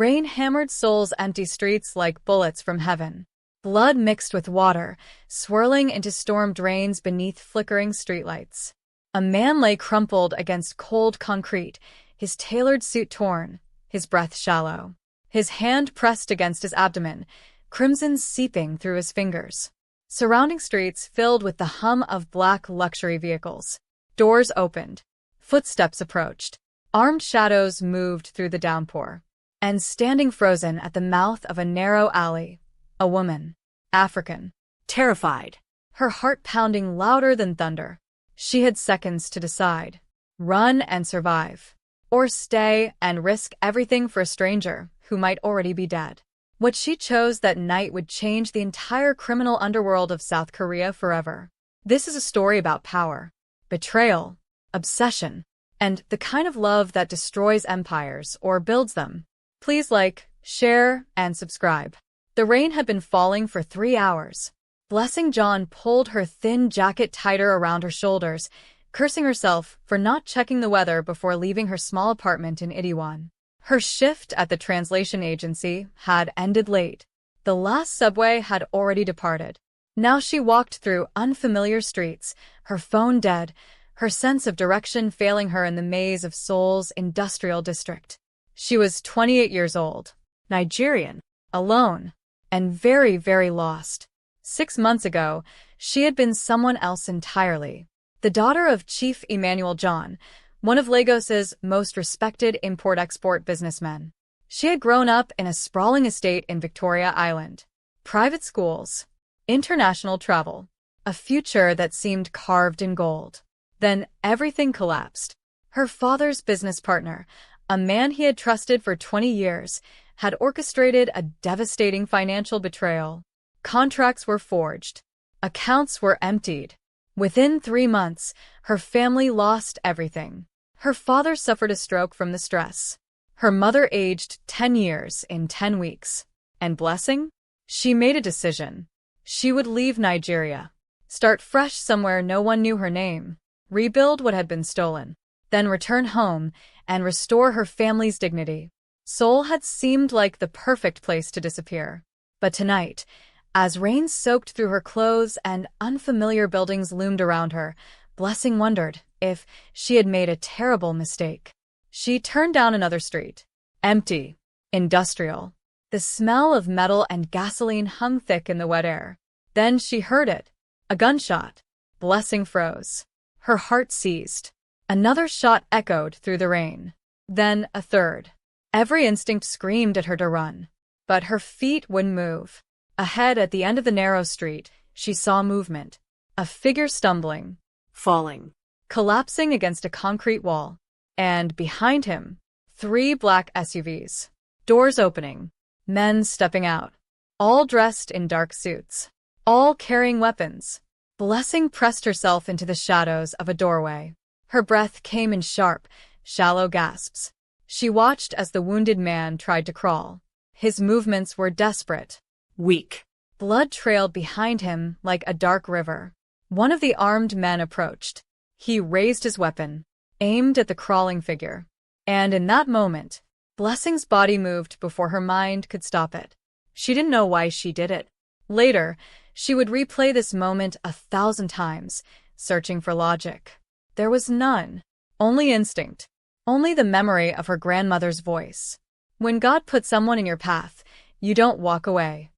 Rain hammered Seoul's empty streets like bullets from heaven. Blood mixed with water, swirling into storm drains beneath flickering streetlights. A man lay crumpled against cold concrete, his tailored suit torn, his breath shallow. His hand pressed against his abdomen, crimson seeping through his fingers. Surrounding streets filled with the hum of black luxury vehicles. Doors opened. Footsteps approached. Armed shadows moved through the downpour. And standing frozen at the mouth of a narrow alley, a woman. African. Terrified. Her heart pounding louder than thunder. She had seconds to decide. Run and survive. Or stay and risk everything for a stranger who might already be dead. What she chose that night would change the entire criminal underworld of South Korea forever. This is a story about power, betrayal, obsession, and the kind of love that destroys empires or builds them. Please like, share, and subscribe. The rain had been falling for 3 hours. Blessing John pulled her thin jacket tighter around her shoulders, cursing herself for not checking the weather before leaving her small apartment in Itaewon. Her shift at the translation agency had ended late. The last subway had already departed. Now she walked through unfamiliar streets, her phone dead, her sense of direction failing her in the maze of Seoul's industrial district. She was 28 years old, Nigerian, alone, and very, very lost. 6 months ago, she had been someone else entirely. The daughter of Chief Emmanuel John, one of Lagos's most respected import-export businessmen. She had grown up in a sprawling estate in Victoria Island. Private schools, international travel, a future that seemed carved in gold. Then everything collapsed. Her father's business partner, a man he had trusted for 20 years, had orchestrated a devastating financial betrayal. Contracts were forged. Accounts were emptied. Within 3 months, her family lost everything. Her father suffered a stroke from the stress. Her mother aged 10 years in 10 weeks. And Blessing? She made a decision. She would leave Nigeria. Start fresh somewhere no one knew her name. Rebuild what had been stolen. Then return home and restore her family's dignity. Seoul had seemed like the perfect place to disappear. But tonight, as rain soaked through her clothes and unfamiliar buildings loomed around her, Blessing wondered if she had made a terrible mistake. She turned down another street. Empty. Industrial. The smell of metal and gasoline hung thick in the wet air. Then she heard it. A gunshot. Blessing froze. Her heart seized. Another shot echoed through the rain. Then a third. Every instinct screamed at her to run. But her feet wouldn't move. Ahead at the end of the narrow street, she saw movement. A figure stumbling. Falling. Collapsing against a concrete wall. And behind him, 3 black SUVs. Doors opening. Men stepping out. All dressed in dark suits. All carrying weapons. Blessing pressed herself into the shadows of a doorway. Her breath came in sharp, shallow gasps. She watched as the wounded man tried to crawl. His movements were desperate. Weak. Blood trailed behind him like a dark river. One of the armed men approached. He raised his weapon, aimed at the crawling figure. And in that moment, Blessing's body moved before her mind could stop it. She didn't know why she did it. Later, she would replay this moment 1,000 times, searching for logic. There was none. Only instinct. Only the memory of her grandmother's voice. When God puts someone in your path, you don't walk away.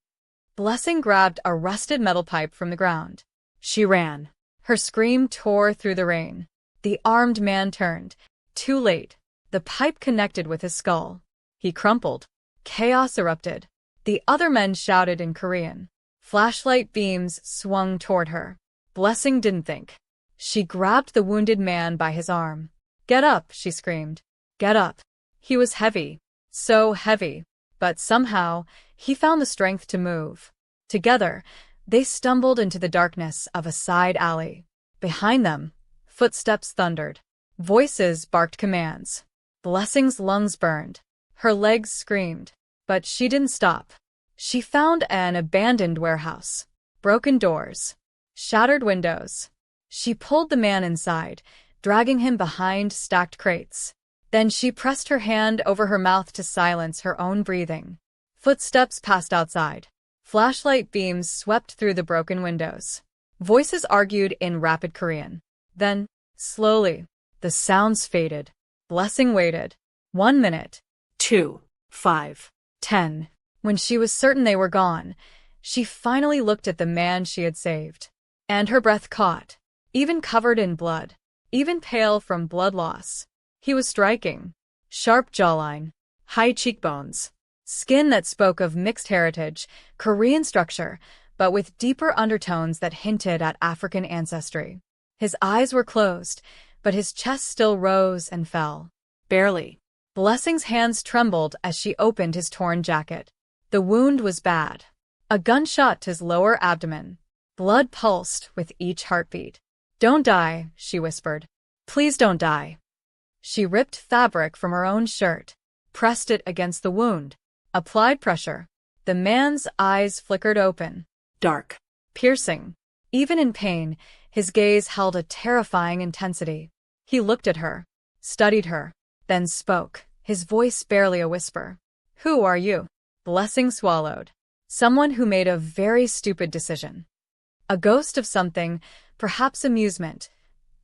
Blessing grabbed a rusted metal pipe from the ground. She ran. Her scream tore through the rain. The armed man turned. Too late. The pipe connected with his skull. He crumpled. Chaos erupted. The other men shouted in Korean. Flashlight beams swung toward her. Blessing didn't think. She grabbed the wounded man by his arm. Get up, she screamed. Get up. He was heavy. So heavy. But somehow, he found the strength to move. Together, they stumbled into the darkness of a side alley. Behind them, footsteps thundered. Voices barked commands. Blessing's lungs burned. Her legs screamed. But she didn't stop. She found an abandoned warehouse. Broken doors. Shattered windows. She pulled the man inside, dragging him behind stacked crates. Then she pressed her hand over her mouth to silence her own breathing. Footsteps passed outside. Flashlight beams swept through the broken windows. Voices argued in rapid Korean. Then, slowly, the sounds faded. Blessing waited. 1 minute. 2, 5, 10. When she was certain they were gone, she finally looked at the man she had saved. And her breath caught. Even covered in blood. Even pale from blood loss. He was striking. Sharp jawline. High cheekbones. Skin that spoke of mixed heritage, Korean structure, but with deeper undertones that hinted at African ancestry. His eyes were closed, but his chest still rose and fell. Barely. Blessing's hands trembled as she opened his torn jacket. The wound was bad. A gunshot to his lower abdomen. Blood pulsed with each heartbeat. "Don't die," she whispered. "Please don't die." She ripped fabric from her own shirt, pressed it against the wound, applied pressure. The man's eyes flickered open. Dark. Piercing. Even in pain, his gaze held a terrifying intensity. He looked at her, studied her, then spoke, his voice barely a whisper. "Who are you?" Blessing swallowed. Someone who made a very stupid decision. A ghost of something, perhaps amusement,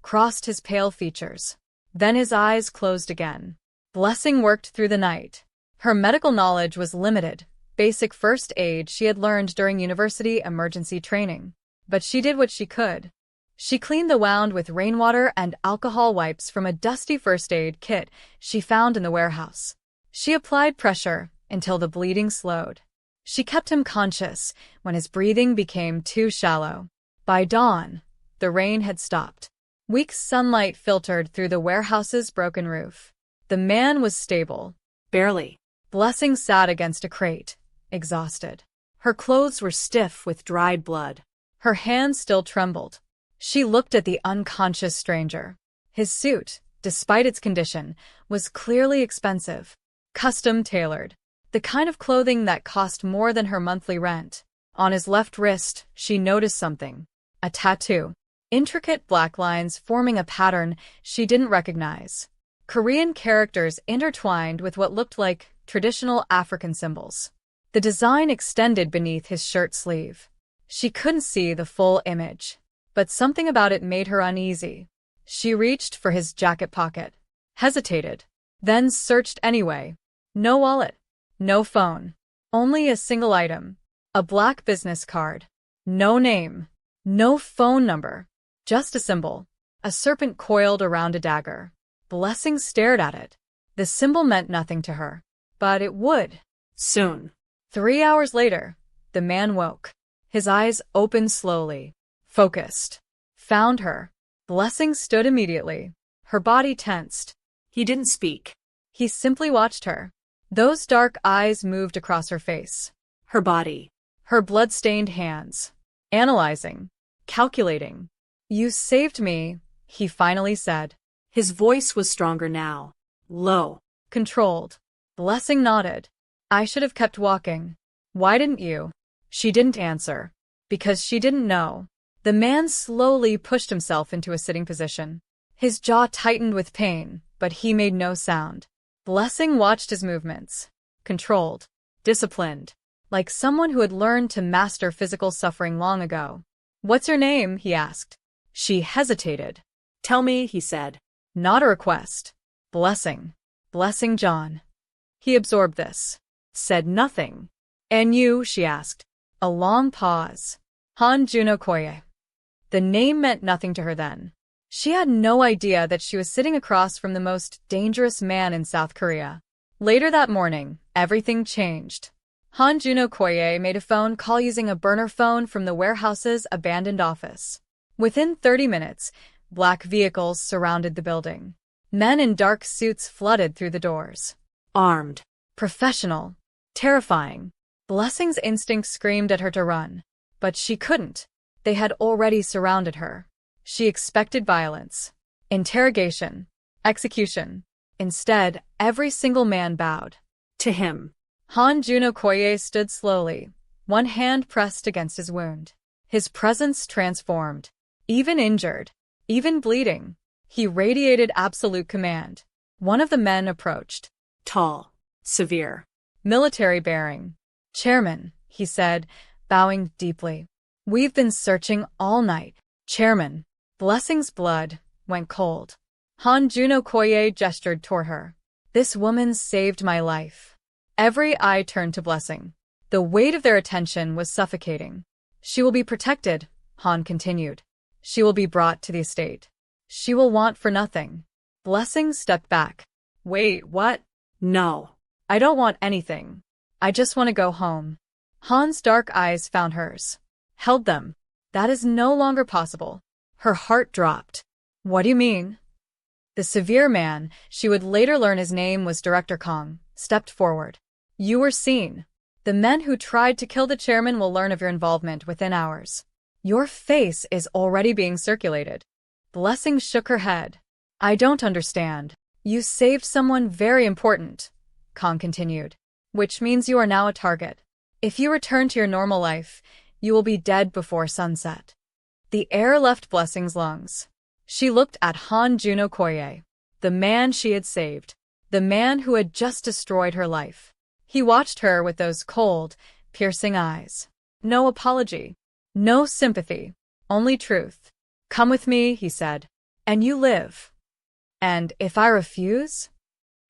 crossed his pale features. Then his eyes closed again. Blessing worked through the night. Her medical knowledge was limited, basic first aid she had learned during university emergency training. But she did what she could. She cleaned the wound with rainwater and alcohol wipes from a dusty first aid kit she found in the warehouse. She applied pressure until the bleeding slowed. She kept him conscious when his breathing became too shallow. By dawn, the rain had stopped. Weak sunlight filtered through the warehouse's broken roof. The man was stable. Barely. Blessing sat against a crate, exhausted. Her clothes were stiff with dried blood. Her hands still trembled. She looked at the unconscious stranger. His suit, despite its condition, was clearly expensive. Custom-tailored. The kind of clothing that cost more than her monthly rent. On his left wrist, she noticed something. A tattoo. Intricate black lines forming a pattern she didn't recognize. Korean characters intertwined with what looked like traditional African symbols. The design extended beneath his shirt sleeve. She couldn't see the full image, but something about it made her uneasy. She reached for his jacket pocket, hesitated, then searched anyway. No wallet, no phone, only a single item, a black business card. No name, no phone number, just a symbol, a serpent coiled around a dagger. Blessing stared at it. The symbol meant nothing to her, but it would. Soon. 3 hours later, the man woke. His eyes opened slowly, focused. Found her. Blessing stood immediately. Her body tensed. He didn't speak. He simply watched her. Those dark eyes moved across her face. Her body. Her blood-stained hands. Analyzing. Calculating. "You saved me," he finally said. His voice was stronger now. Low. Controlled. Blessing nodded. "I should have kept walking. Why didn't you?" She didn't answer. Because she didn't know. The man slowly pushed himself into a sitting position. His jaw tightened with pain, but he made no sound. Blessing watched his movements. Controlled. Disciplined. Like someone who had learned to master physical suffering long ago. "What's your name?" he asked. She hesitated. "Tell me," he said. "Not a request. Blessing. Blessing John." He absorbed this. Said nothing. "And you?" she asked. A long pause. Han Juno Koye. The name meant nothing to her then. She had no idea that she was sitting across from the most dangerous man in South Korea. Later that morning, everything changed. Han Juno Koye made a phone call using a burner phone from the warehouse's abandoned office. Within 30 minutes, black vehicles surrounded the building. Men in dark suits flooded through the doors. Armed. Professional. Terrifying. Blessing's instinct screamed at her to run. But she couldn't. They had already surrounded her. She expected violence. Interrogation. Execution. Instead, every single man bowed. To him. Han Juno Koye stood slowly, one hand pressed against his wound. His presence transformed. Even injured. Even bleeding. He radiated absolute command. One of the men approached. Tall, severe. Military bearing. Chairman, he said, bowing deeply. We've been searching all night. Chairman. Blessing's blood went cold. Han Juno Koye gestured toward her. This woman saved my life. Every eye turned to Blessing. The weight of their attention was suffocating. She will be protected, Han continued. She will be brought to the estate. She will want for nothing. Blessing stepped back. Wait, what? No. I don't want anything. I just want to go home. Han's dark eyes found hers. Held them. That is no longer possible. Her heart dropped. What do you mean? The severe man, she would later learn his name was Director Kong, stepped forward. You were seen. The men who tried to kill the chairman will learn of your involvement within hours. Your face is already being circulated. Blessing shook her head. I don't understand. You saved someone very important, Kong continued, which means you are now a target. If you return to your normal life, you will be dead before sunset. The air left Blessing's lungs. She looked at Han Juno Koye, the man she had saved, the man who had just destroyed her life. He watched her with those cold, piercing eyes. No apology. No sympathy. Only truth. Come with me, he said, and you live. And if I refuse?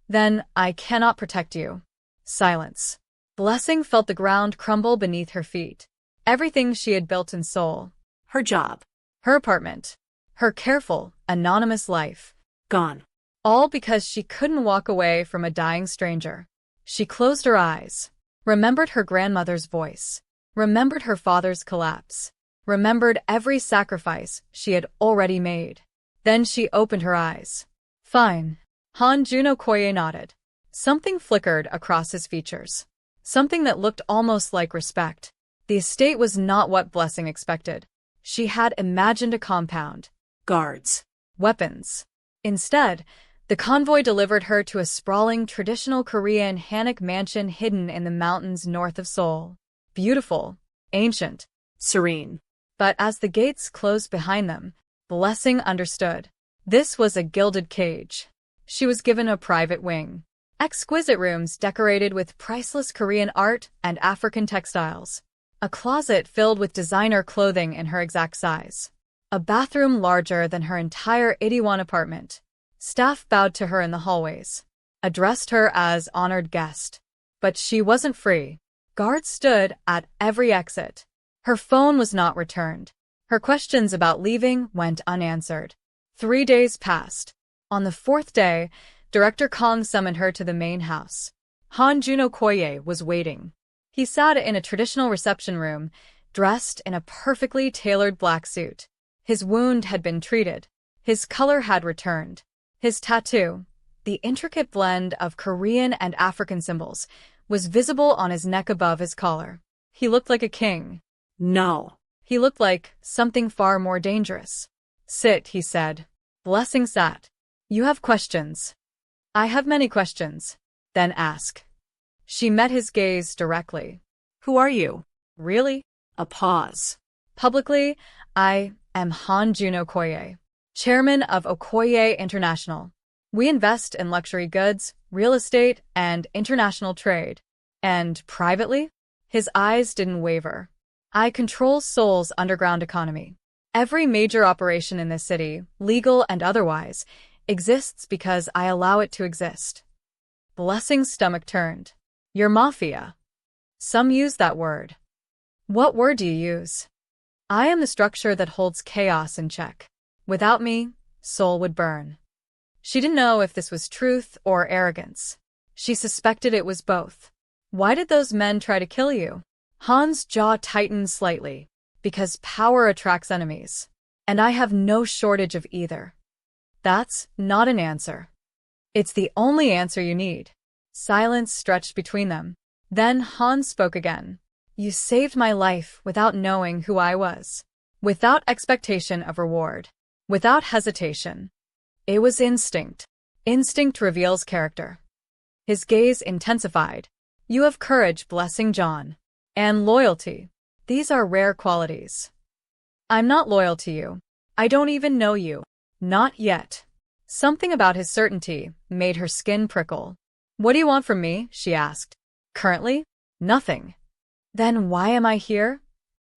Then I cannot protect you. Silence. Blessing felt the ground crumble beneath her feet. Everything she had built in Seoul. Her job. Her apartment. Her careful, anonymous life. Gone. All because she couldn't walk away from a dying stranger. She closed her eyes, remembered her grandmother's voice, remembered her father's collapse, remembered every sacrifice she had already made. Then she opened her eyes. Fine. Han Juno Koye nodded. Something flickered across his features. Something that looked almost like respect. The estate was not what Blessing expected. She had imagined a compound. Guards. Weapons. Instead, the convoy delivered her to a sprawling traditional Korean Hanok mansion hidden in the mountains north of Seoul. Beautiful, ancient, Serene. But as the gates closed behind them, Blessing understood. This was a gilded cage. She was given a private wing. Exquisite rooms decorated with priceless Korean art and African textiles. A closet filled with designer clothing in her exact size. A bathroom larger than her entire Itaewon apartment. Staff bowed to her in the hallways, addressed her as honored guest. But she wasn't free. Guards stood at every exit. Her phone was not returned. Her questions about leaving went unanswered. 3 days passed. On the 4th day, Director Kong summoned her to the main house. Han Juno Koye was waiting. He sat in a traditional reception room, dressed in a perfectly tailored black suit. His wound had been treated. His color had returned. His tattoo, the intricate blend of Korean and African symbols, was visible on his neck above his collar. He looked like a king. No. He looked like something far more dangerous. Sit, he said. Blessing sat. You have questions. I have many questions. Then ask. She met his gaze directly. Who are you? Really? A pause. Publicly, I am Han Juno Koye, chairman of Okoye International. We invest in luxury goods, real estate, and international trade. And privately? His eyes didn't waver. I control Seoul's underground economy. Every major operation in this city, legal and otherwise, exists because I allow it to exist. Blessing's stomach turned. Your mafia. Some use that word. What word do you use? I am the structure that holds chaos in check. Without me, Seoul would burn. She didn't know if this was truth or arrogance. She suspected it was both. Why did those men try to kill you? Han's jaw tightened slightly. Because power attracts enemies. And I have no shortage of either. That's not an answer. It's the only answer you need. Silence stretched between them. Then Han spoke again. You saved my life without knowing who I was. Without expectation of reward. Without hesitation. It was instinct. Instinct reveals character. His gaze intensified. You have courage, Blessing John. And loyalty. These are rare qualities. I'm not loyal to you. I don't even know you. Not yet. Something about his certainty made her skin prickle. "What do you want from me?" she asked. "Currently? Nothing." "Then why am I here?"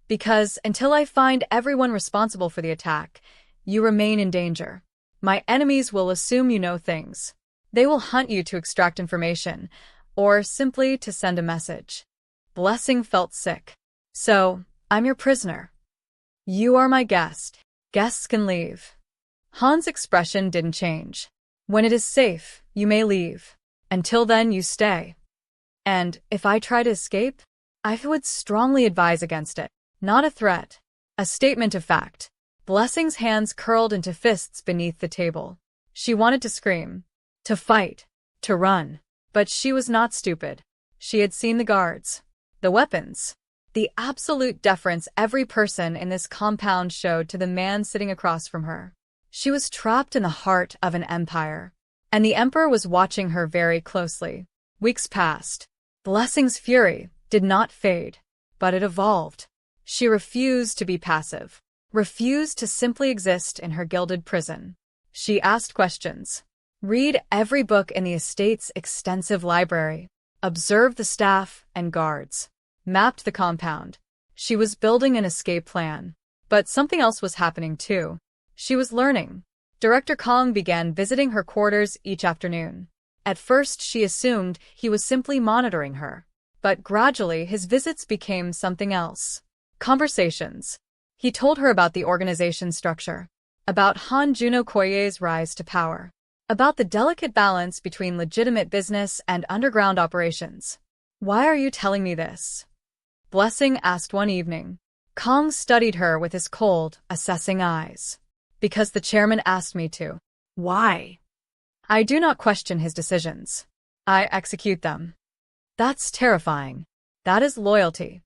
"Because until I find everyone responsible for the attack, you remain in danger. My enemies will assume you know things. They will hunt you to extract information, or simply to send a message." Blessing felt sick. "So, I'm your prisoner. You are my guest. Guests can leave." Han's expression didn't change. "When it is safe, you may leave. Until then, you stay. And if I try to escape, I would strongly advise against it. Not a threat. A statement of fact." Blessing's hands curled into fists beneath the table. She wanted to scream, to fight, to run. But she was not stupid. She had seen the guards, the weapons, the absolute deference every person in this compound showed to the man sitting across from her. She was trapped in the heart of an empire, and the emperor was watching her very closely. Weeks passed. Blessing's fury did not fade, but it evolved. She refused to be passive, refused to simply exist in her gilded prison. She asked questions. Read every book in the estate's extensive library. Observed the staff and guards. Mapped the compound. She was building an escape plan. But something else was happening too. She was learning. Director Kong began visiting her quarters each afternoon. At first she assumed he was simply monitoring her. But gradually his visits became something else. Conversations. He told her about the organization structure, about Han Juno Koye's rise to power, about the delicate balance between legitimate business and underground operations. "Why are you telling me this?" Blessing asked one evening. Kong studied her with his cold, assessing eyes. "Because the chairman asked me to." "Why?" "I do not question his decisions. I execute them." "That's terrifying. That is loyalty."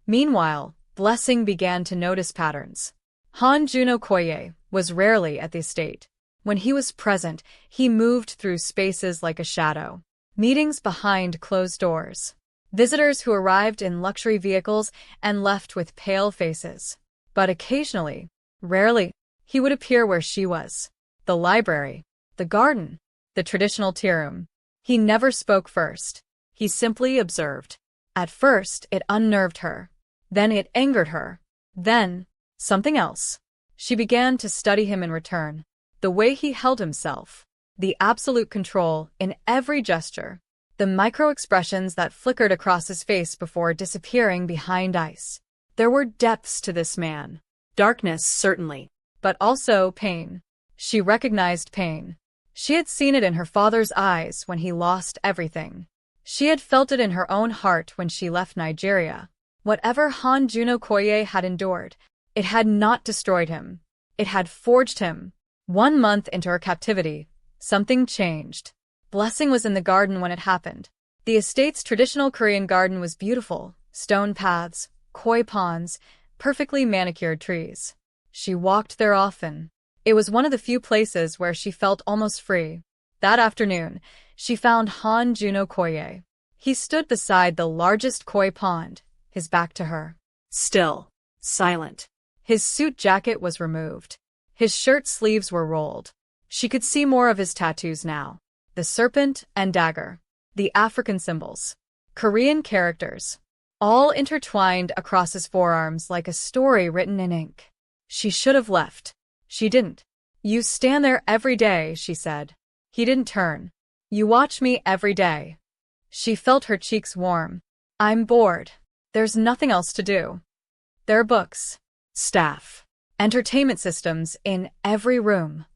Meanwhile, Blessing began to notice patterns. Han Juno Koye was rarely at the estate. When he was present, he moved through spaces like a shadow. Meetings behind closed doors. Visitors who arrived in luxury vehicles and left with pale faces. But occasionally, rarely, he would appear where she was. The library, the garden, the traditional tea room. He never spoke first. He simply observed. At first, it unnerved her. Then it angered her. Then, something else. She began to study him in return. The way he held himself. The absolute control in every gesture. The micro-expressions that flickered across his face before disappearing behind ice. There were depths to this man. Darkness, certainly. But also pain. She recognized pain. She had seen it in her father's eyes when he lost everything. She had felt it in her own heart when she left Nigeria. Whatever Han Juno Koye had endured, it had not destroyed him. It had forged him. 1 month into her captivity, something changed. Blessing was in the garden when it happened. The estate's traditional Korean garden was beautiful. Stone paths, koi ponds, perfectly manicured trees. She walked there often. It was one of the few places where she felt almost free. That afternoon, she found Han Juno Koye. He stood beside the largest koi pond, his back to her. Still. Silent. His suit jacket was removed. His shirt sleeves were rolled. She could see more of his tattoos now. The serpent and dagger. The African symbols. Korean characters. All intertwined across his forearms like a story written in ink. She should have left. She didn't. "You stand there every day," she said. He didn't turn. "You watch me every day." She felt her cheeks warm. "I'm bored. There's nothing else to do." There are books, staff, entertainment systems in every room.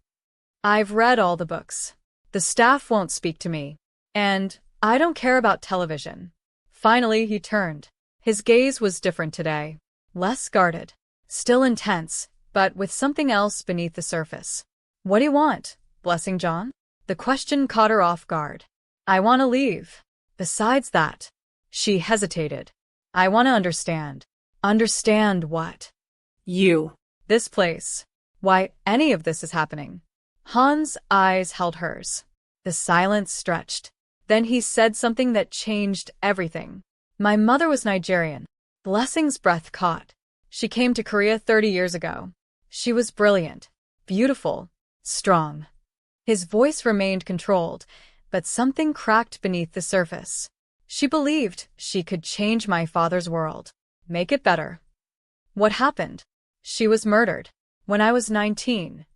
I've read all the books. The staff won't speak to me. And I don't care about television. Finally, he turned. His gaze was different today. Less guarded. Still intense, but with something else beneath the surface. "What do you want, Blessing John?" The question caught her off guard. "I want to leave. Besides that." She hesitated. "I want to understand." "Understand what?" "You." "This place. Why any of this is happening." Han's eyes held hers. The silence stretched. Then he said something that changed everything. "My mother was Nigerian." Blessing's breath caught. She came to Korea 30 years ago. She was brilliant, beautiful, strong. His voice remained controlled, but something cracked beneath the surface. She believed she could change my father's world. Make it better. What happened? She was murdered. When I was 19.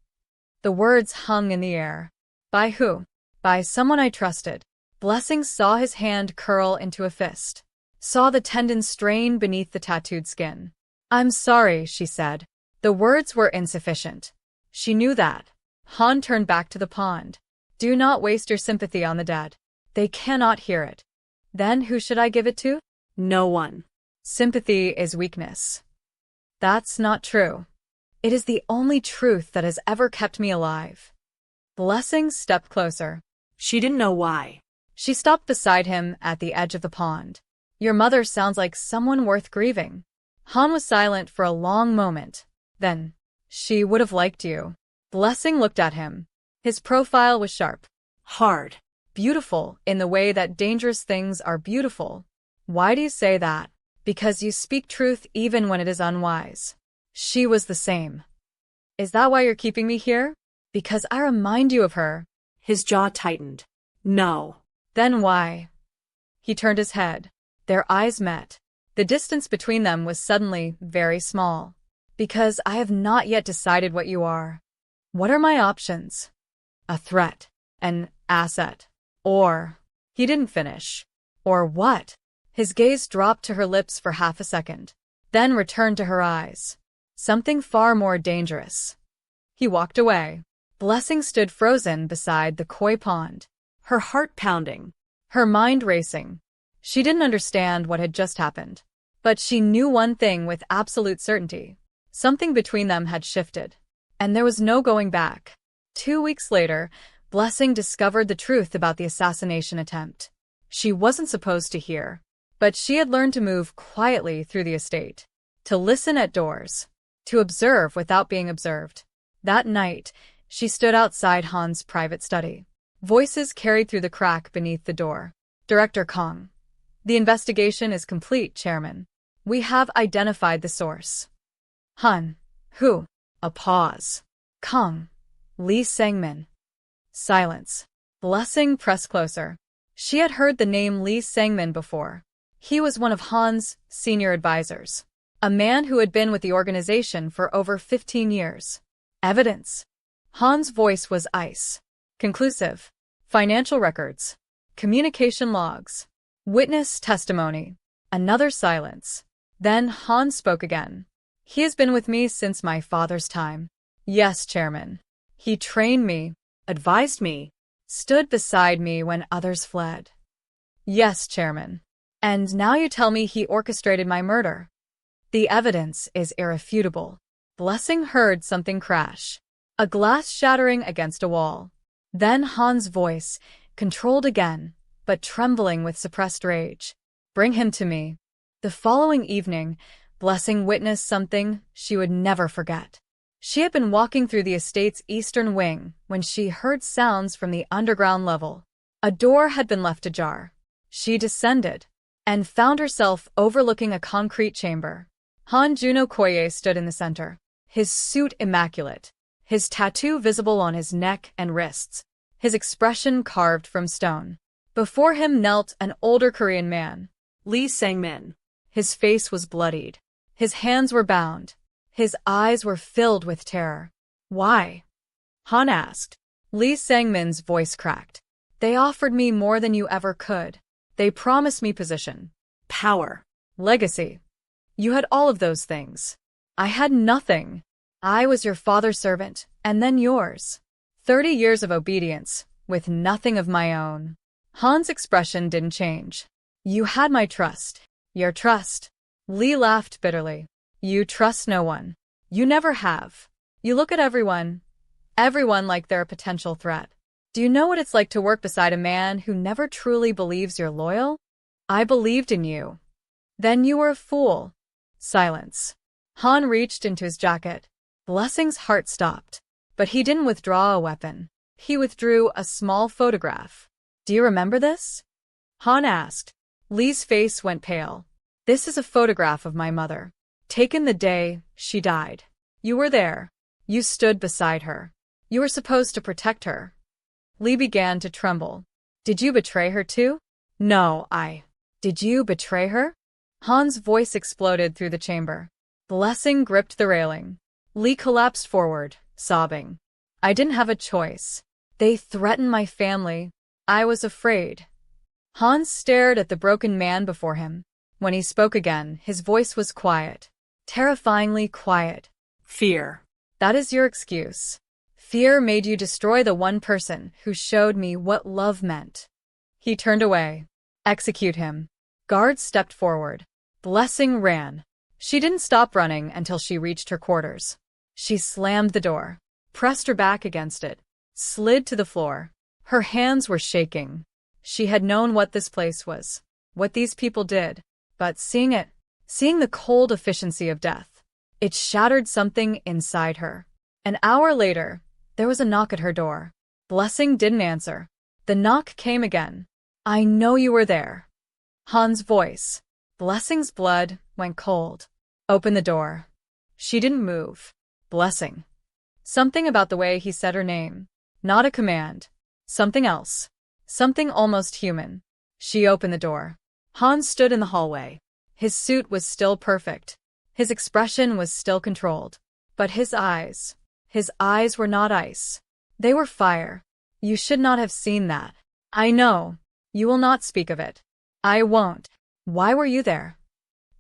The words hung in the air. By who? By someone I trusted. Blessing saw his hand curl into a fist. Saw the tendon strain beneath the tattooed skin. I'm sorry, she said. The words were insufficient. She knew that. Han turned back to the pond. Do not waste your sympathy on the dead. They cannot hear it. Then who should I give it to? No one. Sympathy is weakness. That's not true. It is the only truth that has ever kept me alive. Blessing stepped closer. She didn't know why. She stopped beside him at the edge of the pond. Your mother sounds like someone worth grieving. Han was silent for a long moment. Then, she would have liked you. Blessing looked at him. His profile was sharp. Hard. Beautiful in the way that dangerous things are beautiful. Why do you say that? Because you speak truth even when it is unwise. She was the same. Is that why you're keeping me here? Because I remind you of her. His jaw tightened. No. Then why? He turned his head. Their eyes met. The distance between them was suddenly very small. Because I have not yet decided what you are. What are my options? A threat. An asset. Or… He didn't finish. Or what? His gaze dropped to her lips for half a second, then returned to her eyes. Something far more dangerous. He walked away. Blessing stood frozen beside the koi pond, her heart pounding, her mind racing. She didn't understand what had just happened, but she knew one thing with absolute certainty. Something between them had shifted, and there was no going back. 2 weeks later, Blessing discovered the truth about the assassination attempt. She wasn't supposed to hear, but she had learned to move quietly through the estate, to listen at doors, to observe without being observed. That night, she stood outside Han's private study. Voices carried through the crack beneath the door. Director Kong. The investigation is complete, Chairman. We have identified the source. Han. Who? A pause. Kong. Lee Sang-min. Silence. Blessing pressed closer. She had heard the name Lee Sang-min before. He was one of Han's senior advisors. A man who had been with the organization for over 15 years. Evidence. Han's voice was ice. Conclusive. Financial records. Communication logs. Witness testimony. Another silence. Then Han spoke again. He has been with me since my father's time. Yes, Chairman. He trained me, advised me, stood beside me when others fled. Yes, Chairman. And now you tell me he orchestrated my murder. The evidence is irrefutable. Blessing heard something crash. A glass shattering against a wall. Then Han's voice, controlled again, but trembling with suppressed rage. Bring him to me. The following evening, Blessing witnessed something she would never forget. She had been walking through the estate's eastern wing when she heard sounds from the underground level. A door had been left ajar. She descended and found herself overlooking a concrete chamber. Han Juno Koye stood in the center, his suit immaculate, his tattoo visible on his neck and wrists, his expression carved from stone. Before him knelt an older Korean man, Lee Sang-min. His face was bloodied. His hands were bound. His eyes were filled with terror. Why? Han asked. Lee Sang-min's voice cracked. They offered me more than you ever could. They promised me position, Power. legacy. You had all of those things. I had nothing. I was your father's servant, and then yours. 30 years of obedience, with nothing of my own. Han's expression didn't change. You had my trust. Your trust. Lee laughed bitterly. You trust no one. You never have. You look at everyone like they're a potential threat. Do you know what it's like to work beside a man who never truly believes you're loyal? I believed in you. Then you were a fool. Silence. Han reached into his jacket. Blessing's heart stopped. But he didn't withdraw a weapon. He withdrew a small photograph. Do you remember this? Han asked. Lee's face went pale. This is a photograph of my mother. Taken the day she died. You were there. You stood beside her. You were supposed to protect her. Lee began to tremble. Did you betray her too? No, Did you betray her? Han's voice exploded through the chamber. Blessing gripped the railing. Lee collapsed forward, sobbing. I didn't have a choice. They threatened my family. I was afraid. Han stared at the broken man before him. When he spoke again, his voice was quiet. Terrifyingly quiet. Fear. That is your excuse. Fear made you destroy the one person who showed me what love meant. He turned away. Execute him. Guards stepped forward. Blessing ran. She didn't stop running until she reached her quarters. She slammed the door, pressed her back against it, slid to the floor. Her hands were shaking. She had known what this place was, what these people did, but seeing the cold efficiency of death, it shattered something inside her. An hour later, there was a knock at her door. Blessing didn't answer. The knock came again. I know you were there. Han's voice. Blessing's blood went cold. Open the door. She didn't move. Blessing. Something about the way he said her name. Not a command. Something else. Something almost human. She opened the door. Han stood in the hallway. His suit was still perfect. His expression was still controlled. But his eyes were not ice. They were fire. You should not have seen that. I know. You will not speak of it. I won't. Why were you there?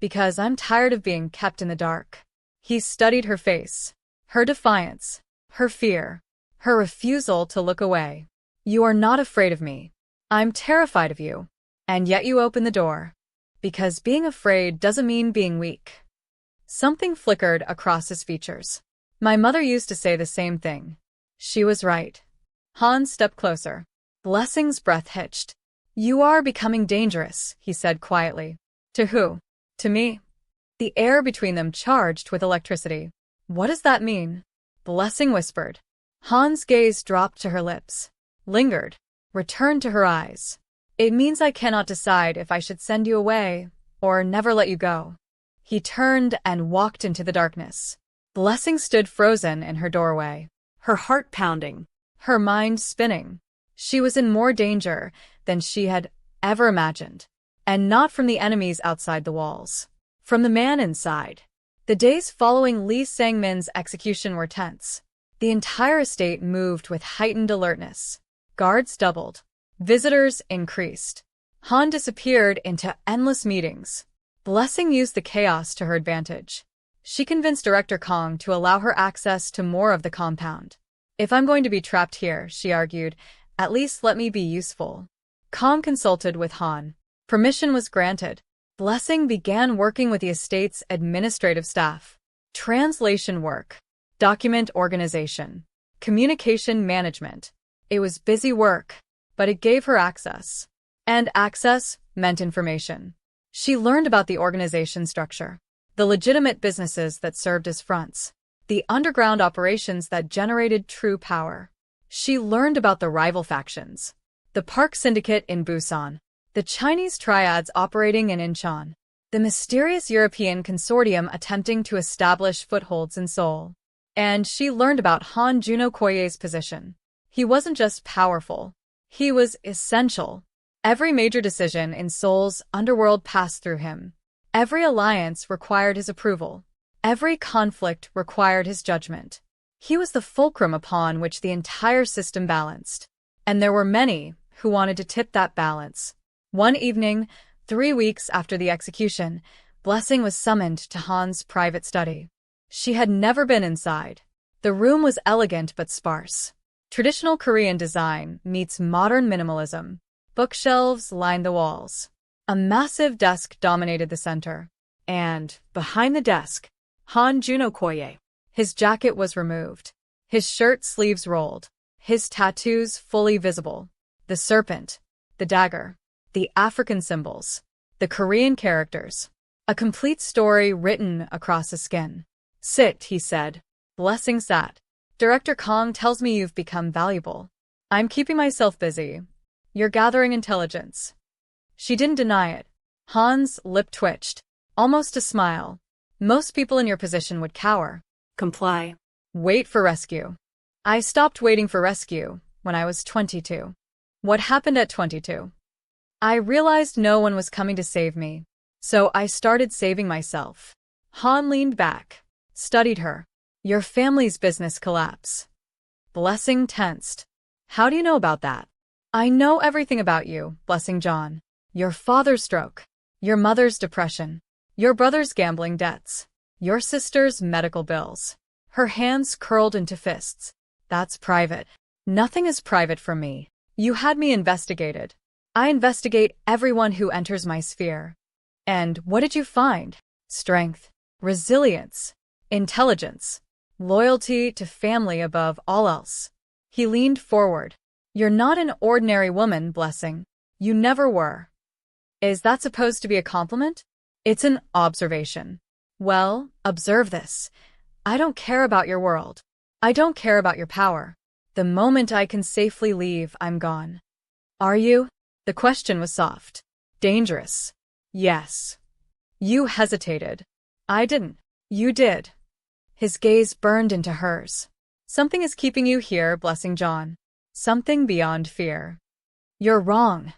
Because I'm tired of being kept in the dark. He studied her face. Her defiance. Her fear. Her refusal to look away. You are not afraid of me. I'm terrified of you. And yet you open the door. Because being afraid doesn't mean being weak. Something flickered across his features. My mother used to say the same thing. She was right. Han stepped closer. Blessing's breath hitched. You are becoming dangerous, he said quietly. To who? To me. The air between them charged with electricity. What does that mean? Blessing whispered. Han's gaze dropped to her lips, lingered, returned to her eyes. It means I cannot decide if I should send you away or never let you go. He turned and walked into the darkness. Blessing stood frozen in her doorway, Her heart pounding. her mind spinning. She was in more danger than she had ever imagined. And not from the enemies outside the walls. From the man inside. The days following Lee Sang-min's execution were tense. The entire estate moved with heightened alertness. Guards doubled. Visitors increased. Han disappeared into endless meetings. Blessing used the chaos to her advantage. She convinced Director Kong to allow her access to more of the compound. If I'm going to be trapped here, she argued, at least let me be useful. Kong consulted with Han. Permission was granted. Blessing began working with the estate's administrative staff. Translation work, document organization, communication management. It was busy work, but it gave her access. And access meant information. She learned about the organization structure, the legitimate businesses that served as fronts, the underground operations that generated true power. She learned about the rival factions, the Park Syndicate in Busan, the Chinese triads operating in Incheon, the mysterious European consortium attempting to establish footholds in Seoul. And she learned about Han Juno-Koye's position. He wasn't just powerful. He was essential. Every major decision in Seoul's underworld passed through him. Every alliance required his approval. Every conflict required his judgment. He was the fulcrum upon which the entire system balanced. And there were many who wanted to tip that balance. One evening, 3 weeks after the execution, Blessing was summoned to Han's private study. She had never been inside. The room was elegant but sparse. Traditional Korean design meets modern minimalism. Bookshelves lined the walls. A massive desk dominated the center. And, behind the desk, Han Juno-Koye. His jacket was removed. His shirt sleeves rolled. His tattoos fully visible. The serpent. The dagger. The African symbols. The Korean characters. A complete story written across his skin. Sit, he said. Blessing sat. Director Kong tells me you've become valuable. I'm keeping myself busy. You're gathering intelligence. She didn't deny it. Han's lip twitched. Almost a smile. Most people in your position would cower. Comply. Wait for rescue. I stopped waiting for rescue. when I was 22. What happened at 22? I realized no one was coming to save me, so I started saving myself. Han leaned back, studied her. Your family's business collapse. Blessing tensed. How do you know about that? I know everything about you, Blessing John. Your father's stroke, your mother's depression, your brother's gambling debts, your sister's medical bills. Her hands curled into fists. That's private. Nothing is private from me. You had me investigated. I investigate everyone who enters my sphere. And what did you find? Strength, resilience, intelligence, loyalty to family above all else. He leaned forward. You're not an ordinary woman, Blessing. You never were. Is that supposed to be a compliment? It's an observation. Well, observe this. I don't care about your world. I don't care about your power. The moment I can safely leave, I'm gone. Are you? The question was soft. Dangerous. Yes. You hesitated. I didn't. You did. His gaze burned into hers. Something is keeping you here, Blessing John. Something beyond fear. You're wrong.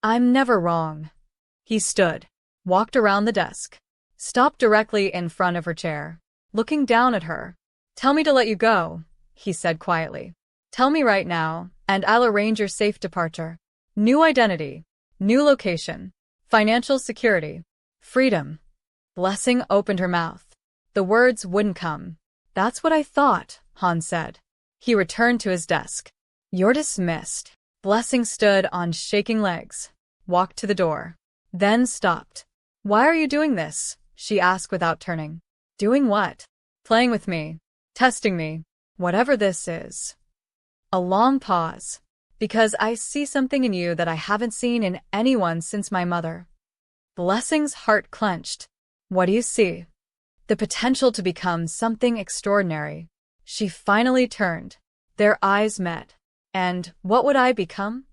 I'm never wrong. He stood, walked around the desk, stopped directly in front of her chair, looking down at her. Tell me to let you go, he said quietly. Tell me right now, and I'll arrange your safe departure. New identity, new location, financial security, freedom. Blessing opened her mouth. The words wouldn't come. That's what I thought, Han said. He returned to his desk. You're dismissed. Blessing stood on shaking legs, walked to the door, then stopped. Why are you doing this? She asked without turning. Doing what? Playing with me. Testing me. Whatever this is. A long pause. Because I see something in you that I haven't seen in anyone since my mother. Blessing's heart clenched. What do you see? The potential to become something extraordinary. She finally turned. Their eyes met. And what would I become?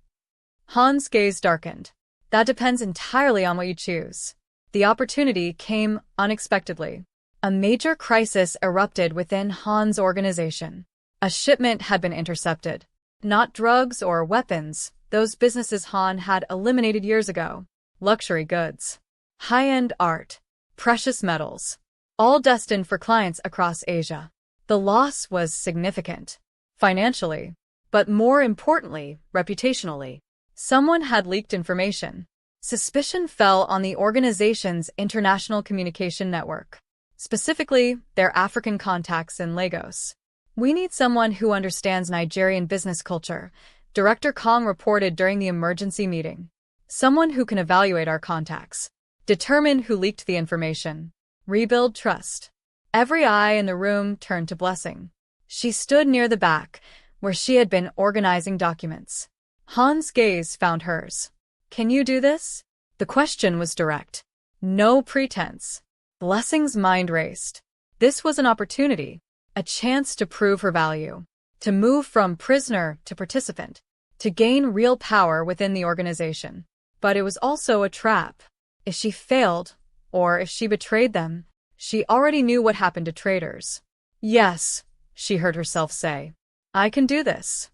Han's gaze darkened. That depends entirely on what you choose. The opportunity came unexpectedly. A major crisis erupted within Han's organization. A shipment had been intercepted. Not drugs or weapons, those businesses Han had eliminated years ago. Luxury goods, high-end art, precious metals, all destined for clients across Asia. The loss was significant, financially, but more importantly, reputationally. Someone had leaked information. Suspicion fell on the organization's international communication network, specifically their African contacts in Lagos. We need someone who understands Nigerian business culture, Director Kong reported during the emergency meeting. Someone who can evaluate our contacts, determine who leaked the information, rebuild trust. Every eye in the room turned to Blessing. She stood near the back, where she had been organizing documents. Han's gaze found hers. Can you do this? The question was direct. No pretense. Blessing's mind raced. This was an opportunity, a chance to prove her value, to move from prisoner to participant, to gain real power within the organization. But it was also a trap. If she failed, or if she betrayed them, she already knew what happened to traitors. Yes, she heard herself say. I can do this.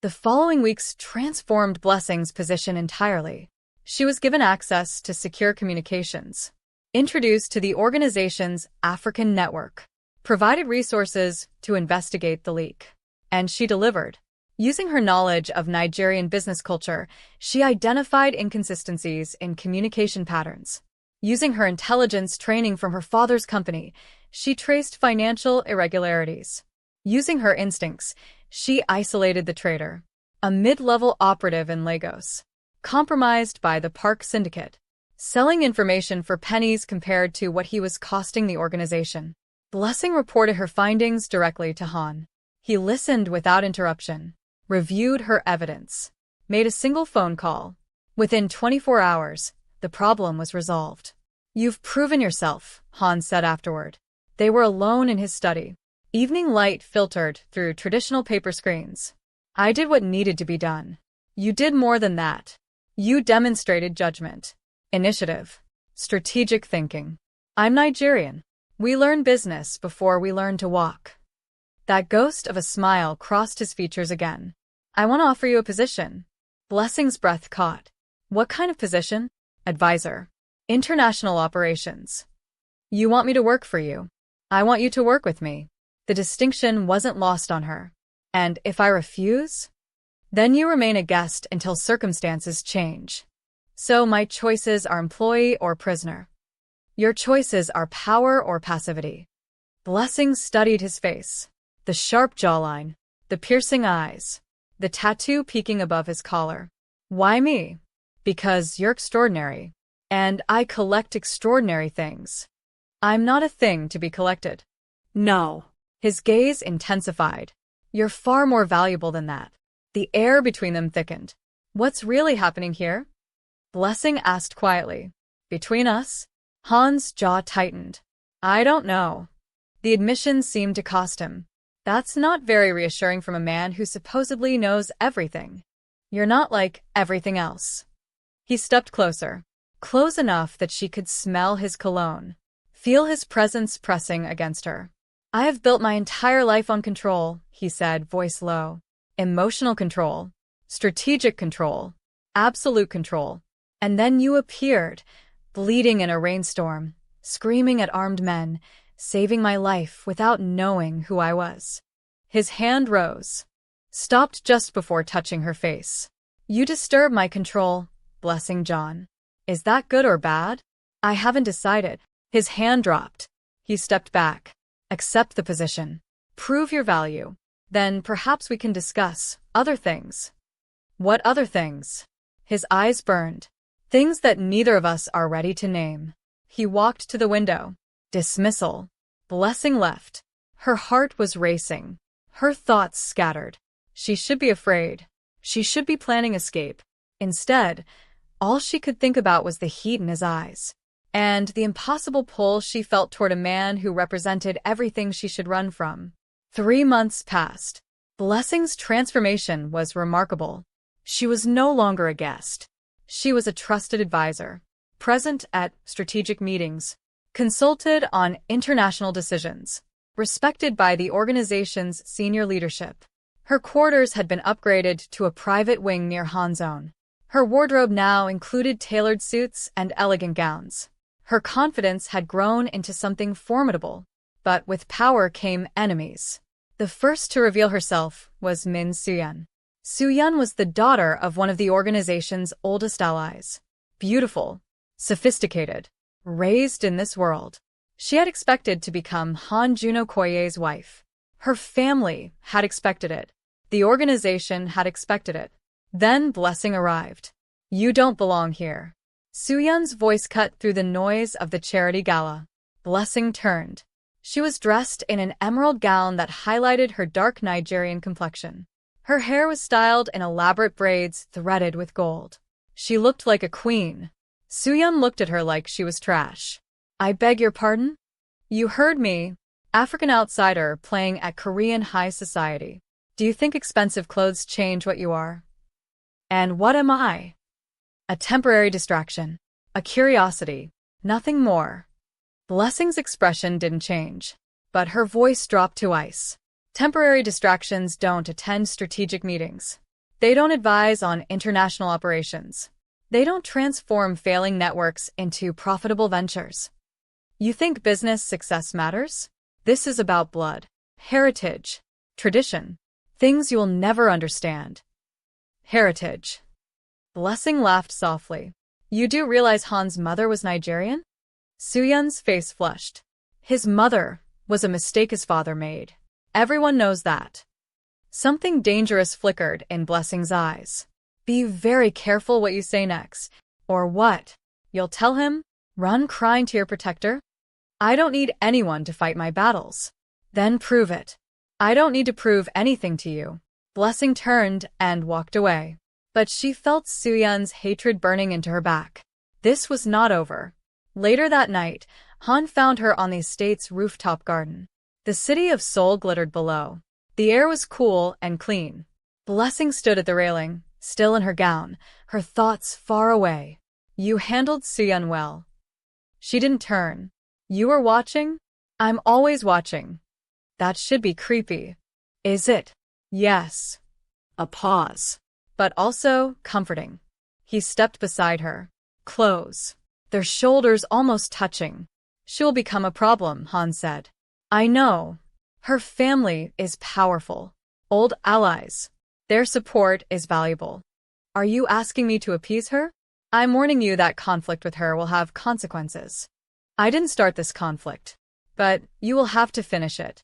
The following weeks transformed Blessing's position entirely. She was given access to secure communications, introduced to the organization's African network, provided resources to investigate the leak. And she delivered. Using her knowledge of Nigerian business culture, she identified inconsistencies in communication patterns. Using her intelligence training from her father's company, she traced financial irregularities. Using her instincts, she isolated the traitor, a mid-level operative in Lagos, compromised by the Park Syndicate, selling information for pennies compared to what he was costing the organization. Blessing reported her findings directly to Han. He listened without interruption, reviewed her evidence, made a single phone call. Within 24 hours, the problem was resolved. You've proven yourself, Han said afterward. They were alone in his study. Evening light filtered through traditional paper screens. I did what needed to be done. You did more than that. You demonstrated judgment, initiative, strategic thinking. I'm Nigerian. We learn business before we learn to walk. That ghost of a smile crossed his features again. I want to offer you a position. Blessing's breath caught. What kind of position? Advisor. International operations. You want me to work for you. I want you to work with me. The distinction wasn't lost on her. And if I refuse? Then you remain a guest until circumstances change. So my choices are employee or prisoner. Your choices are power or passivity. Blessing studied his face. The sharp jawline, the piercing eyes, the tattoo peeking above his collar. Why me? Because you're extraordinary. And I collect extraordinary things. I'm not a thing to be collected. No. His gaze intensified. You're far more valuable than that. The air between them thickened. What's really happening here? Blessing asked quietly. Between us? Han's jaw tightened. I don't know. The admission seemed to cost him. That's not very reassuring from a man who supposedly knows everything. You're not like everything else. He stepped closer. Close enough that she could smell his cologne. Feel his presence pressing against her. I have built my entire life on control, he said, voice low. Emotional control. Strategic control. Absolute control. And then you appeared, bleeding in a rainstorm, screaming at armed men, saving my life without knowing who I was. His hand rose, stopped just before touching her face. You disturb my control, Blessing John. Is that good or bad? I haven't decided. His hand dropped. He stepped back. Accept the position. Prove your value. Then perhaps we can discuss other things. What other things? His eyes burned. Things that neither of us are ready to name. He walked to the window. Dismissal. Blessing left. Her heart was racing. Her thoughts scattered. She should be afraid. She should be planning escape. Instead, all she could think about was the heat in his eyes, and the impossible pull she felt toward a man who represented everything she should run from. 3 months passed. Blessing's transformation was remarkable. She was no longer a guest. She was a trusted advisor, present at strategic meetings, consulted on international decisions, respected by the organization's senior leadership. Her quarters had been upgraded to a private wing near Han's own. Her wardrobe now included tailored suits and elegant gowns. Her confidence had grown into something formidable, but with power came enemies. The first to reveal herself was Min Soo-yeon. Soo-yeon was the daughter of one of the organization's oldest allies. Beautiful, sophisticated, raised in this world. She had expected to become Han Juno-koye's wife. Her family had expected it. The organization had expected it. Then Blessing arrived. You don't belong here. Soo-yeon's voice cut through the noise of the charity gala. Blessing turned. She was dressed in an emerald gown that highlighted her dark Nigerian complexion. Her hair was styled in elaborate braids threaded with gold. She looked like a queen. Soo-yeon looked at her like she was trash. I beg your pardon? You heard me. African outsider playing at Korean high society. Do you think expensive clothes change what you are? And what am I? A temporary distraction. A curiosity. Nothing more. Blessing's expression didn't change, but her voice dropped to ice. Temporary distractions don't attend strategic meetings. They don't advise on international operations. They don't transform failing networks into profitable ventures. You think business success matters? This is about blood, heritage, tradition, things you'll never understand. Heritage. Blessing laughed softly. You do realize Han's mother was Nigerian? Soo-yeon's face flushed. His mother was a mistake his father made. Everyone knows that. Something dangerous flickered in Blessing's eyes. Be very careful what you say next. Or what? You'll tell him? Run crying to your protector? I don't need anyone to fight my battles. Then prove it. I don't need to prove anything to you. Blessing turned and walked away. But she felt Soo-yeon's hatred burning into her back. This was not over. Later that night, Han found her on the estate's rooftop garden. The city of Seoul glittered below. The air was cool and clean. Blessing stood at the railing, still in her gown, her thoughts far away. You handled Soo-yeon well. She didn't turn. You were watching? I'm always watching. That should be creepy. Is it? Yes. A pause. but also comforting. He stepped beside her. Close. Their shoulders almost touching. She'll become a problem, Han said. I know. Her family is powerful. Old allies. Their support is valuable. Are you asking me to appease her? I'm warning you that conflict with her will have consequences. I didn't start this conflict, but you will have to finish it.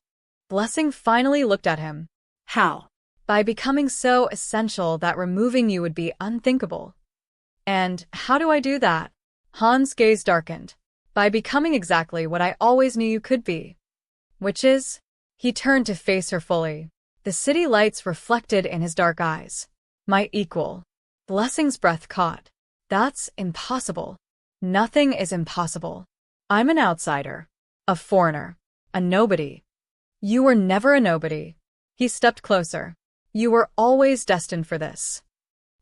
Blessing finally looked at him. How? By becoming so essential that removing you would be unthinkable. And how do I do that? Han's gaze darkened. By becoming exactly what I always knew you could be. Which is? He turned to face her fully. The city lights reflected in his dark eyes. My equal. Blessing's breath caught. That's impossible. Nothing is impossible. I'm an outsider. A foreigner. A nobody. You were never a nobody. He stepped closer. You were always destined for this.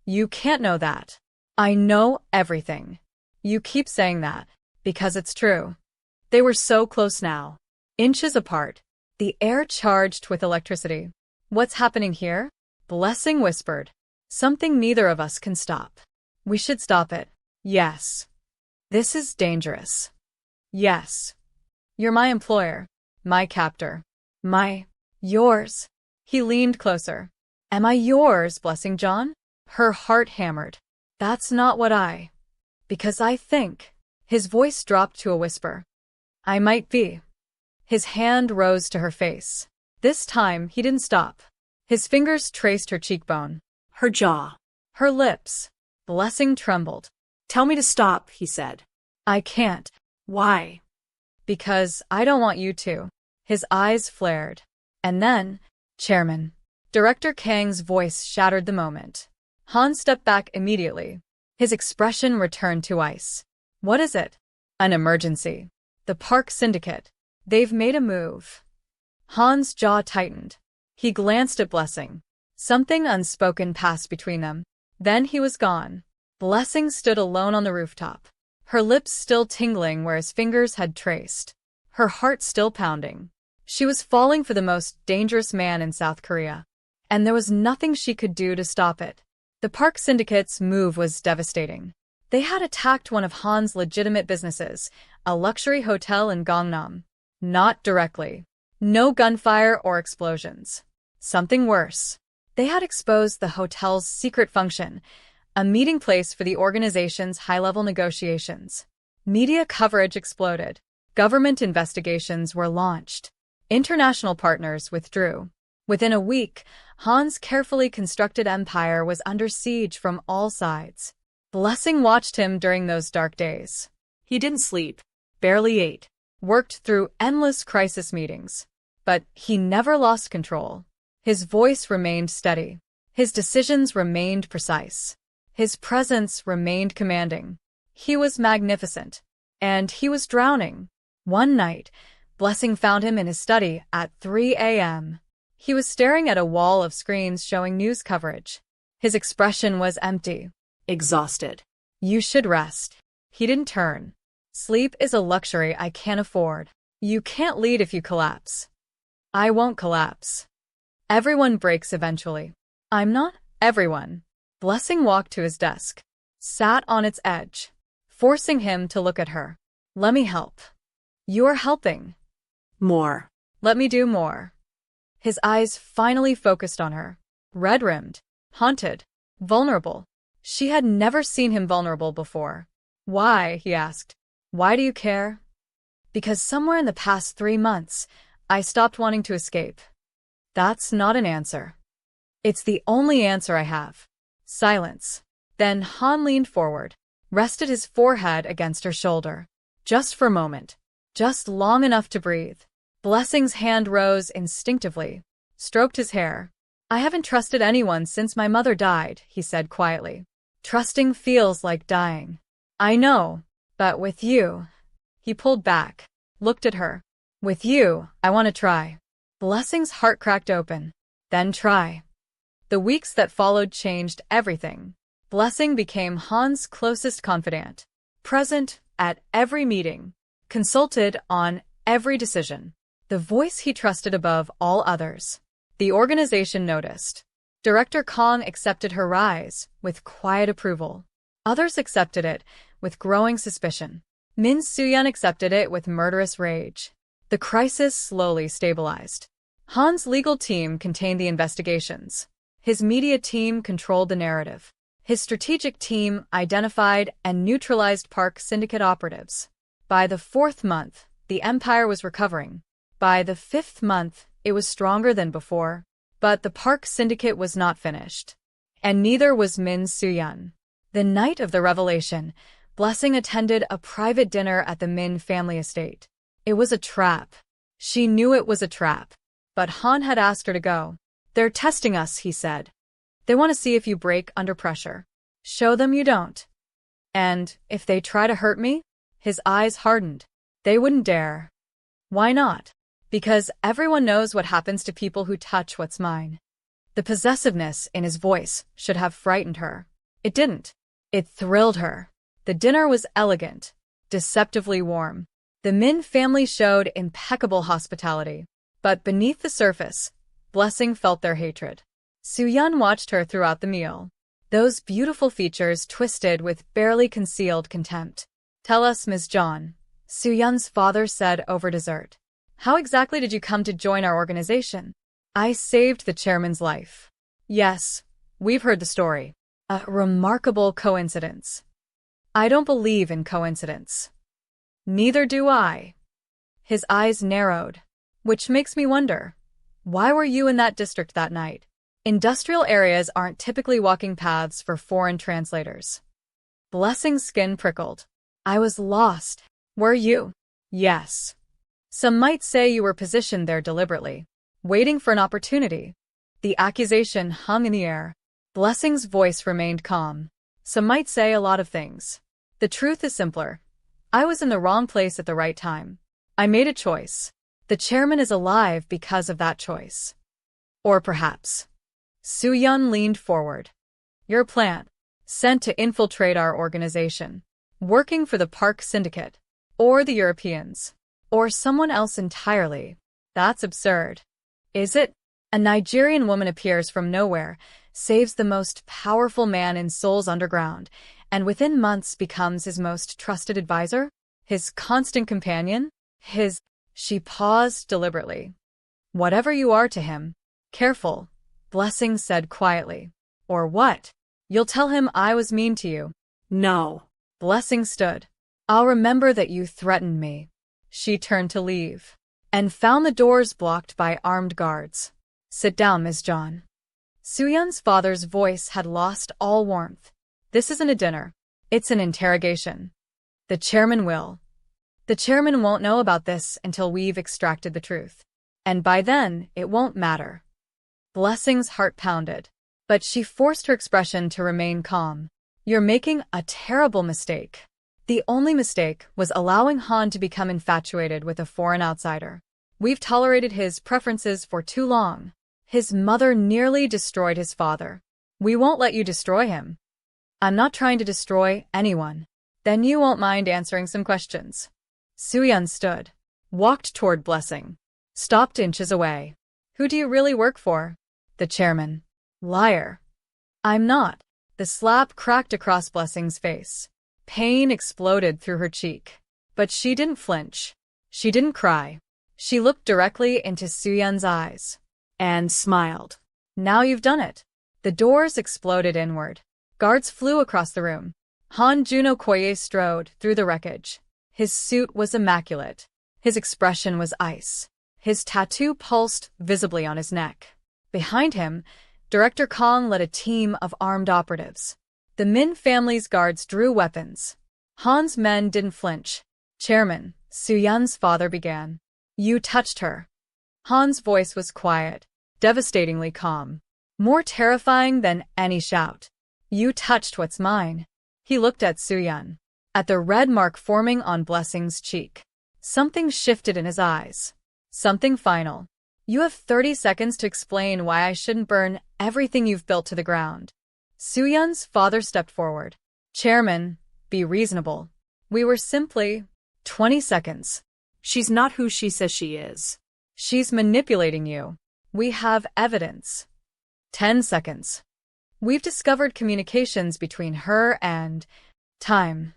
You can't know that. I know everything. You keep saying that, because it's true. They were so close now. Inches apart. The air charged with electricity. What's happening here? Blessing whispered. Something neither of us can stop. We should stop it. Yes. This is dangerous. Yes. You're my employer. My captor. Yours. He leaned closer. Am I yours, Blessing John? Her heart hammered. That's not what because I think. His voice dropped to a whisper. I might be. His hand rose to her face. This time, he didn't stop. His fingers traced her cheekbone. Her jaw. Her lips. Blessing trembled. Tell me to stop, he said. I can't. Why? Because I don't want you to. His eyes flared. And then, Chairman. Director Kang's voice shattered the moment. Han stepped back immediately. His expression returned to ice. What is it? An emergency. The Park Syndicate. They've made a move. Han's jaw tightened. He glanced at Blessing. Something unspoken passed between them. Then he was gone. Blessing stood alone on the rooftop. Her lips still tingling where his fingers had traced. Her heart still pounding. She was falling for the most dangerous man in South Korea. And there was nothing she could do to stop it. The Park Syndicate's move was devastating. They had attacked one of Han's legitimate businesses, a luxury hotel in Gangnam. Not directly. No gunfire or explosions. Something worse. They had exposed the hotel's secret function, a meeting place for the organization's high-level negotiations. Media coverage exploded. Government investigations were launched. International partners withdrew. Within a week, Han's carefully constructed empire was under siege from all sides. Blessing watched him during those dark days. He didn't sleep, barely ate, worked through endless crisis meetings. But he never lost control. His voice remained steady. His decisions remained precise. His presence remained commanding. He was magnificent. And he was drowning. One night, Blessing found him in his study at 3 a.m. He was staring at a wall of screens showing news coverage. His expression was empty. Exhausted. You should rest. He didn't turn. Sleep is a luxury I can't afford. You can't lead if you collapse. I won't collapse. Everyone breaks eventually. I'm not everyone. Blessing walked to his desk, sat on its edge, forcing him to look at her. Let me help. You're helping. More. Let me do more. His eyes finally focused on her. Red-rimmed, haunted, vulnerable. She had never seen him vulnerable before. Why? He asked. Why do you care? Because somewhere in the past 3 months, I stopped wanting to escape. That's not an answer. It's the only answer I have. Silence. Then Han leaned forward, rested his forehead against her shoulder. Just for a moment. Just long enough to breathe. Blessing's hand rose instinctively, stroked his hair. I haven't trusted anyone since my mother died, he said quietly. Trusting feels like dying. I know, but with you. He pulled back, looked at her. With you, I want to try. Blessing's heart cracked open. Then try. The weeks that followed changed everything. Blessing became Han's closest confidant. Present at every meeting. Consulted on every decision. The voice he trusted above all others. The organization noticed. Director Kong accepted her rise with quiet approval. Others accepted it with growing suspicion. Min Soo-yeon accepted it with murderous rage. The crisis slowly stabilized. Han's legal team contained the investigations. His media team controlled the narrative. His strategic team identified and neutralized Park Syndicate operatives. By the 4th month, the empire was recovering. By the 5th month, it was stronger than before. But the Park Syndicate was not finished. And neither was Min Soo-yeon. The night of the revelation, Blessing attended a private dinner at the Min family estate. It was a trap. She knew it was a trap. But Han had asked her to go. "They're testing us," he said. "They want to see if you break under pressure. Show them you don't. And if they try to hurt me," his eyes hardened, "they wouldn't dare." Why not? Because everyone knows what happens to people who touch what's mine. The possessiveness in his voice should have frightened her. It didn't. It thrilled her. The dinner was elegant, deceptively warm. The Min family showed impeccable hospitality. But beneath the surface, Blessing felt their hatred. Soo-yeon watched her throughout the meal. Those beautiful features twisted with barely concealed contempt. "Tell us, Ms. John," Soo-yeon's father said over dessert. "How exactly did you come to join our organization?" "I saved the chairman's life." "Yes, we've heard the story. A remarkable coincidence." "I don't believe in coincidence." "Neither do I." His eyes narrowed. "Which makes me wonder, why were you in that district that night? Industrial areas aren't typically walking paths for foreign translators." Blessing's skin prickled. "I was lost." "Were you?" "Yes. Some might say you were positioned there deliberately, waiting for an opportunity." The accusation hung in the air. Blessing's voice remained calm. "Some might say a lot of things. The truth is simpler. I was in the wrong place at the right time. I made a choice. The chairman is alive because of that choice. Or perhaps." Soo-yeon leaned forward. "Your plan, sent to infiltrate our organization, working for the Park Syndicate, or the Europeans, or someone else entirely. That's absurd." "Is it?" A Nigerian woman appears from nowhere, saves the most powerful man in Seoul's underground, and within months becomes his most trusted advisor, his constant companion, his... She paused deliberately. "Whatever you are to him, careful," Blessing said quietly. "Or what? You'll tell him I was mean to you." "No." Blessing stood. "I'll remember that you threatened me." She turned to leave, and found the doors blocked by armed guards. "Sit down, Ms. John." Soo-yeon's father's voice had lost all warmth. "This isn't a dinner. It's an interrogation. The chairman will. The chairman won't know about this until we've extracted the truth. And by then, it won't matter." Blessing's heart pounded, but she forced her expression to remain calm. "You're making a terrible mistake." The only mistake was allowing Han to become infatuated with a foreign outsider. "We've tolerated his preferences for too long. His mother nearly destroyed his father. We won't let you destroy him." "I'm not trying to destroy anyone." "Then you won't mind answering some questions." Soo-yeon stood, walked toward Blessing, stopped inches away. "Who do you really work for?" "The chairman." "Liar." "I'm not." The slap cracked across Blessing's face. Pain exploded through her cheek. But she didn't flinch. She didn't cry. She looked directly into Soo-yeon's eyes. And smiled. "Now you've done it." The doors exploded inward. Guards flew across the room. Han Juno-koye strode through the wreckage. His suit was immaculate. His expression was ice. His tattoo pulsed visibly on his neck. Behind him, Director Kong led a team of armed operatives. The Min family's guards drew weapons. Han's men didn't flinch. "Chairman," Soo-yeon's father began. "You touched her." Han's voice was quiet, devastatingly calm. More terrifying than any shout. "You touched what's mine." He looked at Soo-yeon, at the red mark forming on Blessing's cheek. Something shifted in his eyes. Something final. "You have 30 seconds to explain why I shouldn't burn everything you've built to the ground." Soo-yeon's father stepped forward. "Chairman, be reasonable. We were simply..." 20 seconds. "She's not who she says she is." "She's manipulating you. We have evidence." 10 seconds. We've discovered communications between her and… time.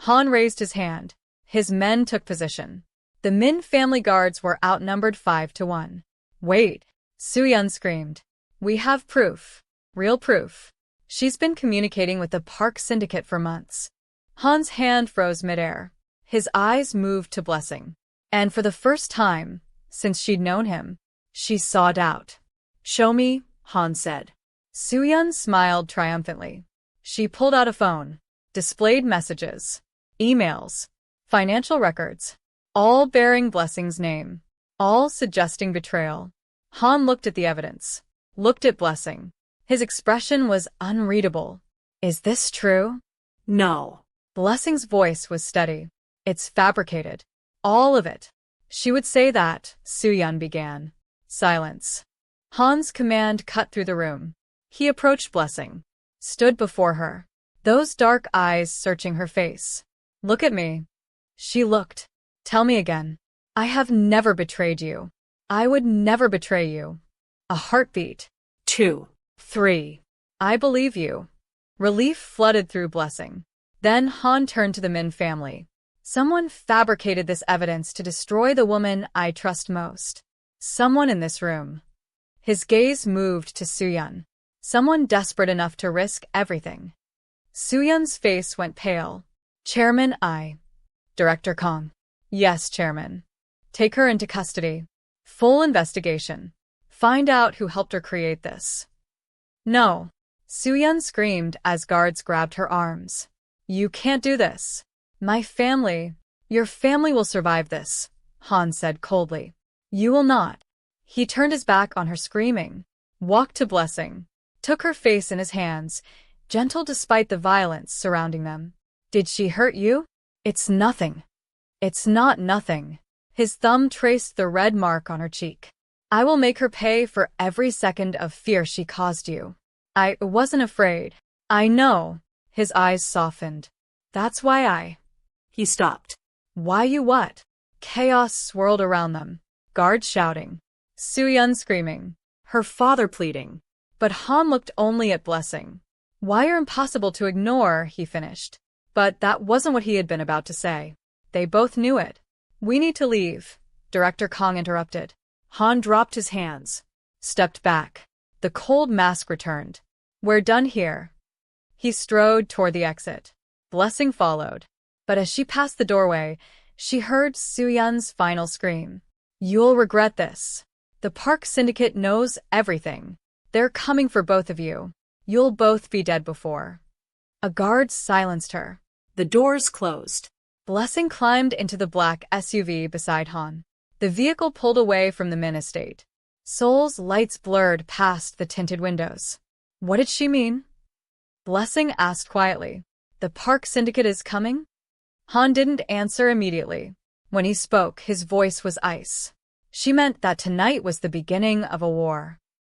Han raised his hand. His men took position. The Min family guards were outnumbered 5-1. Wait, Soo-yeon screamed. We have proof. Real proof. She's been communicating with the Park Syndicate for months. Han's hand froze midair. His eyes moved to Blessing. And for the first time, since she'd known him, she saw doubt. Show me, Han said. Soo-yeon smiled triumphantly. She pulled out a phone, displayed messages, emails, financial records, all bearing Blessing's name, all suggesting betrayal. Han looked at the evidence, looked at Blessing. His expression was unreadable. Is this true? No. Blessing's voice was steady. It's fabricated. All of it. She would say that, Soo-yeon began. Silence. Han's command cut through the room. He approached Blessing, stood before her, those dark eyes searching her face. Look at me. She looked. Tell me again. I have never betrayed you. I would never betray you. A heartbeat. 2. 3. I believe you. Relief flooded through Blessing. Then Han turned to the Min family. Someone fabricated this evidence to destroy the woman I trust most. Someone in this room. His gaze moved to Soo-yeon. Someone desperate enough to risk everything. Soo-yeon's face went pale. Chairman, Director Kong. Yes, Chairman. Take her into custody. Full investigation. Find out who helped her create this. No. Soo-yeon screamed as guards grabbed her arms. You can't do this. My family, your family will survive this, Han said coldly. You will not. He turned his back on her screaming, walked to Blessing, took her face in his hands, gentle despite the violence surrounding them. Did she hurt you? It's nothing. It's not nothing. His thumb traced the red mark on her cheek. I will make her pay for every second of fear she caused you. I wasn't afraid. I know. His eyes softened. That's why He stopped. Why you what? Chaos swirled around them. Guards shouting. Soo-yeon screaming. Her father pleading. But Han looked only at Blessing. Wire impossible to ignore, he finished. But that wasn't what he had been about to say. They both knew it. We need to leave, Director Kong interrupted. Han dropped his hands, stepped back. The cold mask returned. We're done here. He strode toward the exit. Blessing followed. But as she passed the doorway, she heard Soo-yeon's final scream. You'll regret this. The Park Syndicate knows everything. They're coming for both of you. You'll both be dead before. A guard silenced her. The doors closed. Blessing climbed into the black SUV beside Han. The vehicle pulled away from the Min estate. Seoul's lights blurred past the tinted windows. What did she mean? Blessing asked quietly. The Park Syndicate is coming? Han didn't answer immediately. When he spoke, his voice was ice. She meant that tonight was the beginning of a war.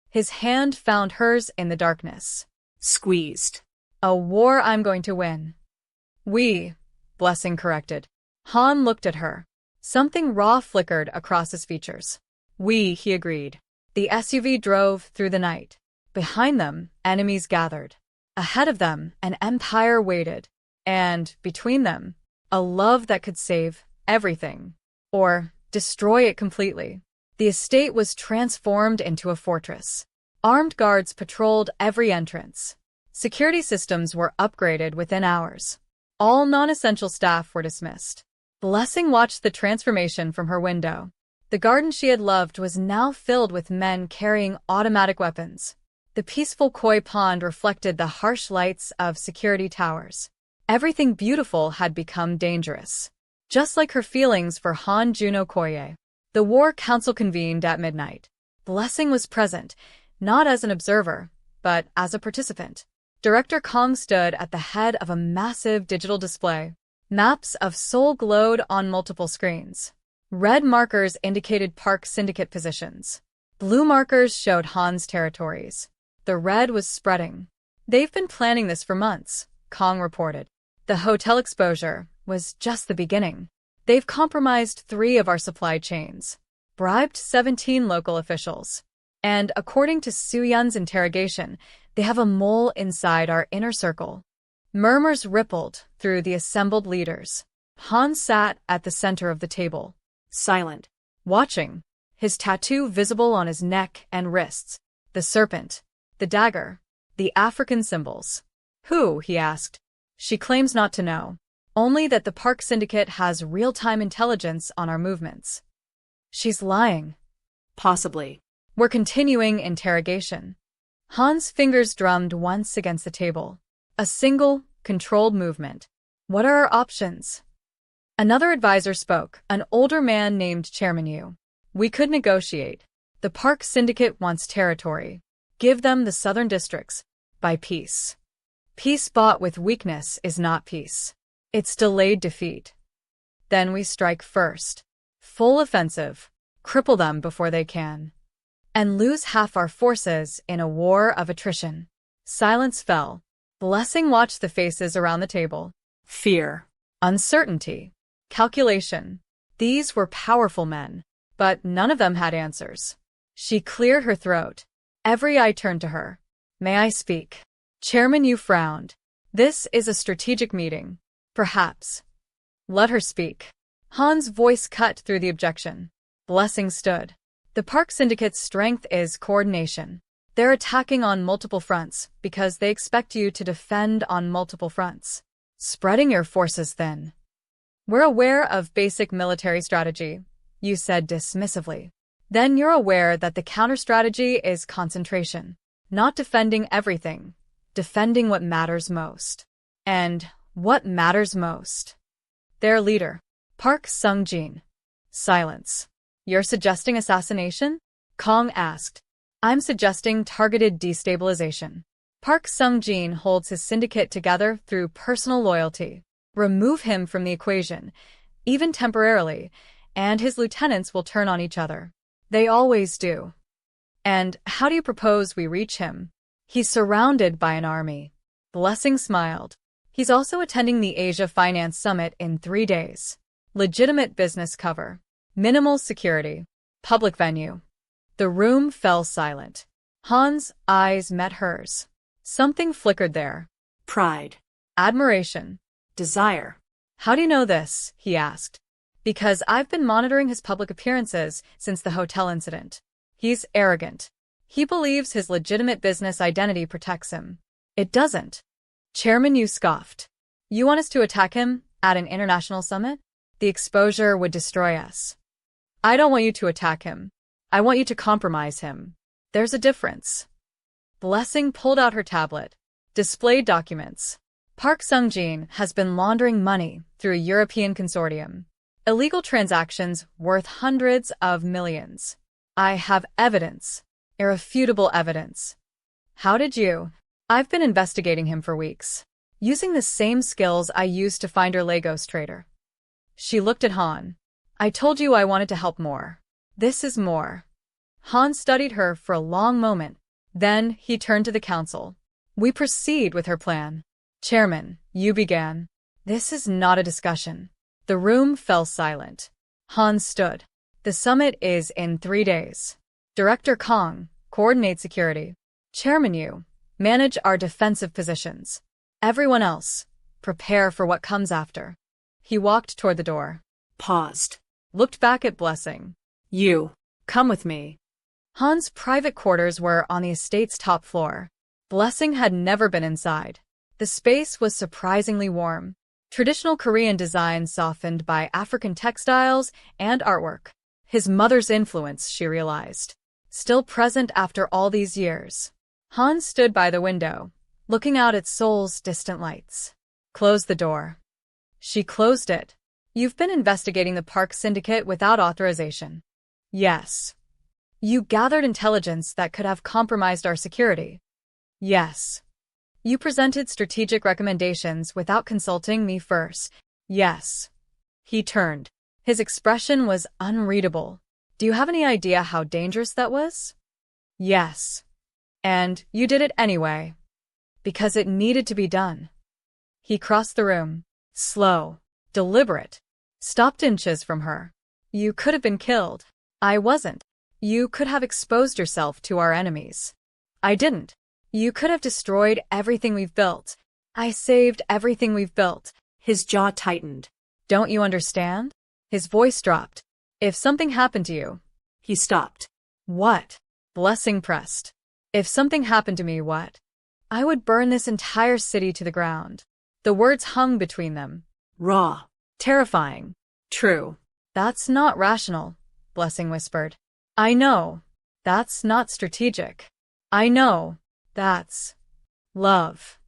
His hand found hers in the darkness. Squeezed. A war I'm going to win. Blessing corrected. Han looked at her. Something raw flickered across his features. He agreed. The SUV drove through the night. Behind them, enemies gathered. Ahead of them, an empire waited. And, between them, a love that could save everything. Or destroy it completely. The estate was transformed into a fortress. Armed guards patrolled every entrance. Security systems were upgraded within hours. All non-essential staff were dismissed. Blessing watched the transformation from her window. The garden she had loved was now filled with men carrying automatic weapons. The peaceful koi pond reflected the harsh lights of security towers. Everything beautiful had become dangerous. Just like her feelings for Han Juno-koye. The War Council convened at midnight. Blessing was present, not as an observer, but as a participant. Director Kong stood at the head of a massive digital display. Maps of Seoul glowed on multiple screens. Red markers indicated Park Syndicate positions. Blue markers showed Han's territories. The red was spreading. They've been planning this for months, Kong reported. The hotel exposure was just the beginning. They've compromised 3 of our supply chains, bribed 17 local officials, And according to Soo-yeon's interrogation, they have a mole inside our inner circle. Murmurs rippled through the assembled leaders. Han sat at the center of the table, Silent. watching, his tattoo visible on his neck and wrists, the serpent, the dagger, the African symbols. Who? He asked. She claims not to know. Only that the Park Syndicate has real-time intelligence on our movements. She's lying. Possibly. We're continuing interrogation. Han's fingers drummed once against the table. A single, controlled movement. What are our options? Another advisor spoke, an older man named Chairman Yu. We could negotiate. The Park Syndicate wants territory. Give them the southern districts. Buy peace. Peace bought with weakness is not peace. It's delayed defeat. Then we strike first. Full offensive. Cripple them before they can. And lose half our forces in a war of attrition. Silence fell. Blessing watched the faces around the table. Fear. Uncertainty. Calculation. These were powerful men, but none of them had answers. She cleared her throat. Every eye turned to her. May I speak? Chairman Yu frowned. This is a strategic meeting. Perhaps. Let her speak. Han's voice cut through the objection. Blessing stood. The Park Syndicate's strength is coordination. They're attacking on multiple fronts because they expect you to defend on multiple fronts. Spreading your forces thin. We're aware of basic military strategy, Yu said dismissively. Then you're aware that the counter-strategy is concentration. Not defending everything. Defending what matters most. And what matters most? Their leader, Park Sung-jin. Silence. You're suggesting assassination? Kong asked. I'm suggesting targeted destabilization. Park Sung-jin holds his syndicate together through personal loyalty. Remove him from the equation, even temporarily, and his lieutenants will turn on each other. They always do. And how do you propose we reach him? He's surrounded by an army. Blessing smiled. He's also attending the Asia Finance Summit in 3 days. Legitimate business cover. Minimal security. Public venue. The room fell silent. Han's eyes met hers. Something flickered there. Pride. Admiration. Desire. How do you know this? He asked. Because I've been monitoring his public appearances since the hotel incident. He's arrogant. He believes his legitimate business identity protects him. It doesn't. Chairman Yu scoffed. You want us to attack him at an international summit? The exposure would destroy us. I don't want you to attack him. I want you to compromise him. There's a difference. Blessing pulled out her tablet. Displayed documents. Park Sung-jin has been laundering money through a European consortium. Illegal transactions worth hundreds of millions. I have evidence. Irrefutable evidence. How did you? I've been investigating him for weeks. Using the same skills I used to find her Lagos trader. She looked at Han. I told you I wanted to help more. This is more. Han studied her for a long moment. Then he turned to the council. We proceed with her plan. Chairman, Yu began. This is not a discussion. The room fell silent. Han stood. The summit is in 3 days. Director Kong, coordinate security. Chairman Yu, manage our defensive positions. Everyone else, prepare for what comes after. He walked toward the door. Paused. Looked back at Blessing. You. Come with me. Han's private quarters were on the estate's top floor. Blessing had never been inside. The space was surprisingly warm. Traditional Korean design softened by African textiles and artwork. His mother's influence, she realized. Still present after all these years. Han stood by the window, looking out at Seoul's distant lights. Close the door. She closed it. You've been investigating the Park Syndicate without authorization. Yes. You gathered intelligence that could have compromised our security. Yes. You presented strategic recommendations without consulting me first. Yes. He turned. His expression was unreadable. Do you have any idea how dangerous that was? Yes. And you did it anyway. Because it needed to be done. He crossed the room. Slow. Deliberate. Stopped inches from her. You could have been killed. I wasn't. You could have exposed yourself to our enemies. I didn't. You could have destroyed everything we've built. I saved everything we've built. His jaw tightened. Don't you understand? His voice dropped. If something happened to you. He stopped. What? Blessing pressed. If something happened to me, what? I would burn this entire city to the ground. The words hung between them. Raw. Terrifying. True. That's not rational, Blessing whispered. I know. That's not strategic. I know. That's love.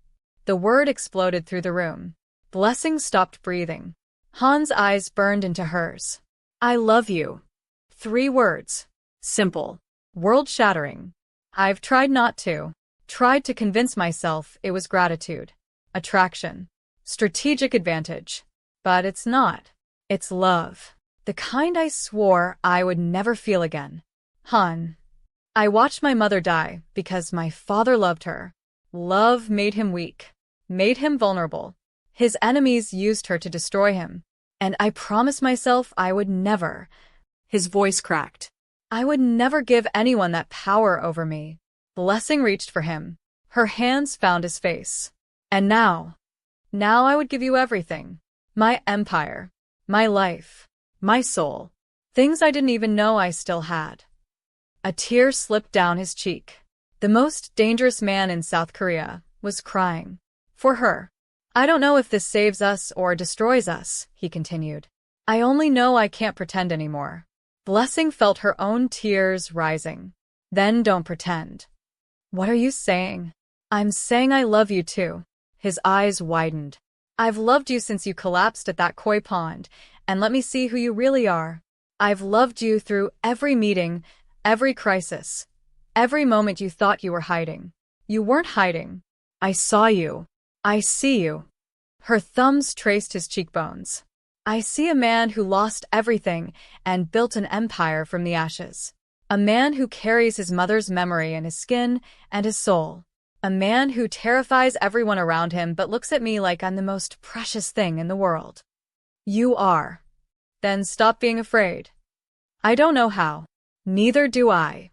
The word exploded through the room. Blessing stopped breathing. Han's eyes burned into hers. I love you. 3 words. Simple. World-shattering. I've tried not to. Tried to convince myself it was gratitude. Attraction. Strategic advantage. But it's not. It's love. The kind I swore I would never feel again. Han. I watched my mother die because my father loved her. Love made him weak. Made him vulnerable. His enemies used her to destroy him. And I promised myself I would never. His voice cracked. I would never give anyone that power over me. Blessing reached for him. Her hands found his face. And now I would give you everything. My empire. My life. My soul. Things I didn't even know I still had. A tear slipped down his cheek. The most dangerous man in South Korea was crying. For her. I don't know if this saves us or destroys us, he continued. I only know I can't pretend anymore. Blessing felt her own tears rising. Then don't pretend. What are you saying? I'm saying I love you too. His eyes widened. I've loved you since you collapsed at that koi pond, and let me see who you really are. I've loved you through every meeting, every crisis, every moment you thought you were hiding. You weren't hiding. I saw you. I see you. Her thumbs traced his cheekbones. I see a man who lost everything and built an empire from the ashes. A man who carries his mother's memory in his skin and his soul. A man who terrifies everyone around him but looks at me like I'm the most precious thing in the world. You are. Then stop being afraid. I don't know how. Neither do I.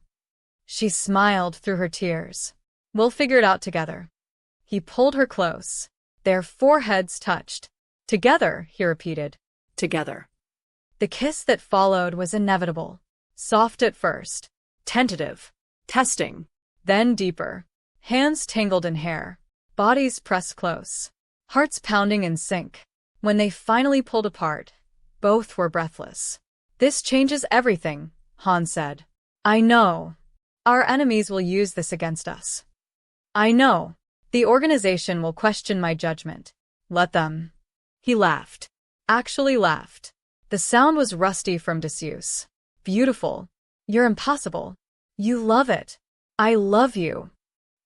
She smiled through her tears. We'll figure it out together. He pulled her close. Their foreheads touched. Together, he repeated. Together. The kiss that followed was inevitable. Soft at first. Tentative. Testing. Then deeper. Hands tangled in hair. Bodies pressed close. Hearts pounding in sync. When they finally pulled apart, both were breathless. This changes everything, Han said. I know. Our enemies will use this against us. I know. The organization will question my judgment. Let them. He laughed. Actually laughed. The sound was rusty from disuse. Beautiful. You're impossible. You love it. I love you.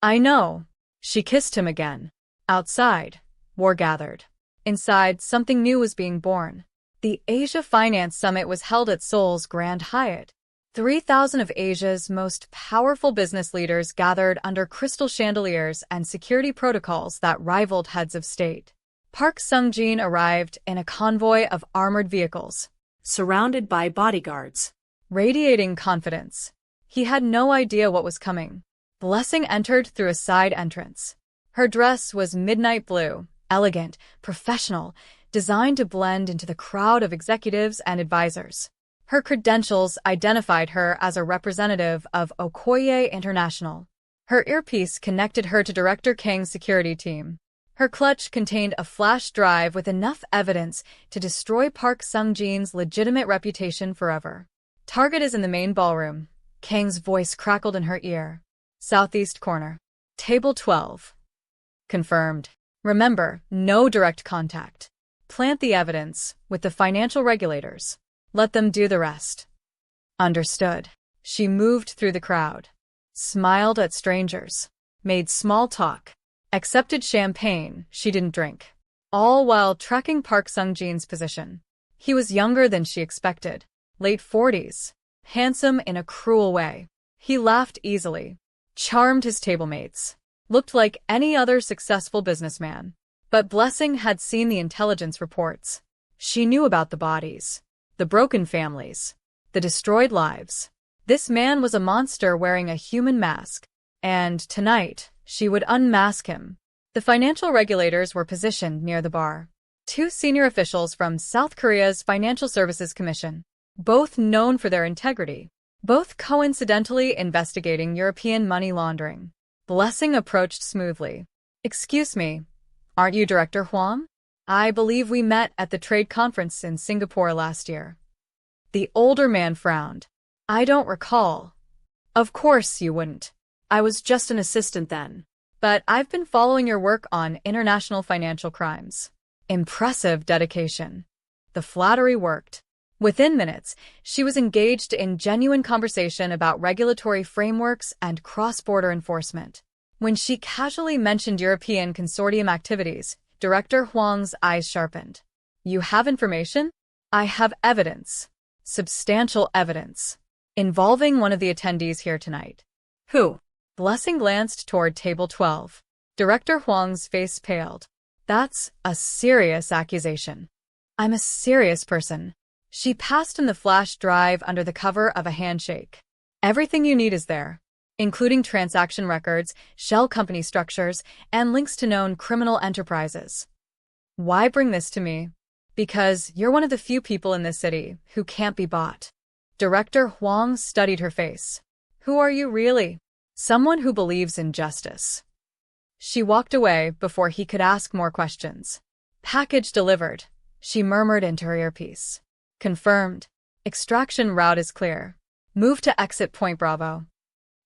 I know. She kissed him again. Outside, war gathered. Inside, something new was being born. The Asia Finance Summit was held at Seoul's Grand Hyatt. 3,000 of Asia's most powerful business leaders gathered under crystal chandeliers and security protocols that rivaled heads of state. Park Sung-jin arrived in a convoy of armored vehicles, surrounded by bodyguards. Radiating confidence. He had no idea what was coming. Blessing entered through a side entrance. Her dress was midnight blue, elegant, professional, designed to blend into the crowd of executives and advisors. Her credentials identified her as a representative of Okoye International. Her earpiece connected her to Director Kang's security team. Her clutch contained a flash drive with enough evidence to destroy Park Sung-jin's legitimate reputation forever. Target is in the main ballroom. Kang's voice crackled in her ear. Southeast corner. Table 12. Confirmed. Remember, no direct contact. Plant the evidence with the financial regulators. Let them do the rest. Understood. She moved through the crowd. Smiled at strangers. Made small talk. Accepted champagne she didn't drink. All while tracking Park Sung-jin's position. He was younger than she expected. Late 40s. Handsome in a cruel way. He laughed easily. Charmed his tablemates. Looked like any other successful businessman. But Blessing had seen the intelligence reports. She knew about the bodies. The broken families. The destroyed lives. This man was a monster wearing a human mask, and tonight, she would unmask him. The financial regulators were positioned near the bar. Two senior officials from South Korea's Financial Services Commission, both known for their integrity, both coincidentally investigating European money laundering. Blessing approached smoothly. "Excuse me, aren't you Director Huang? I believe we met at the trade conference in Singapore last year." The older man frowned. "I don't recall." "Of course you wouldn't. I was just an assistant then. But I've been following your work on international financial crimes." Impressive dedication. The flattery worked. Within minutes, she was engaged in genuine conversation about regulatory frameworks and cross-border enforcement. When she casually mentioned European consortium activities, Director Huang's eyes sharpened. "You have information?" "I have evidence. Substantial evidence. Involving one of the attendees here tonight." Who? Blessing glanced toward table 12. Director Huang's face paled. "That's a serious accusation." "I'm a serious person." She passed him the flash drive under the cover of a handshake. "Everything you need is there, including transaction records, shell company structures, and links to known criminal enterprises." "Why bring this to me?" "Because you're one of the few people in this city who can't be bought." Director Huang studied her face. "Who are you really?" "Someone who believes in justice." She walked away before he could ask more questions. "Package delivered," she murmured into her earpiece. "Confirmed. Extraction route is clear. Move to exit point Bravo."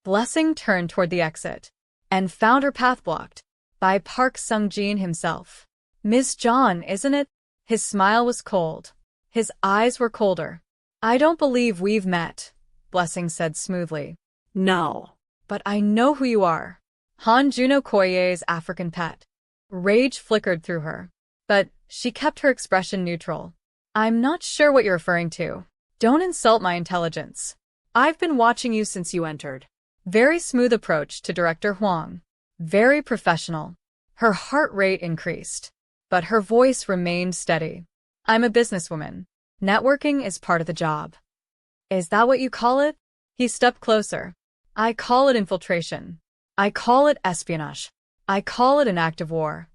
Blessing turned toward the exit and found her path blocked by Park Sung-jin himself. "Ms. John, isn't it?" His smile was cold. His eyes were colder. "I don't believe we've met," Blessing said smoothly. No. "But I know who you are. Han Juno Koye's African pet." Rage flickered through her, but she kept her expression neutral. "I'm not sure what you're referring to. Don't insult my intelligence. I've been watching you since you entered." Very smooth approach to Director Huang. Very professional. Her heart rate increased, but her voice remained steady. "I'm a businesswoman. Networking is part of the job." "Is that what you call it?" He stepped closer. "I call it infiltration. I call it espionage. I call it an act of war."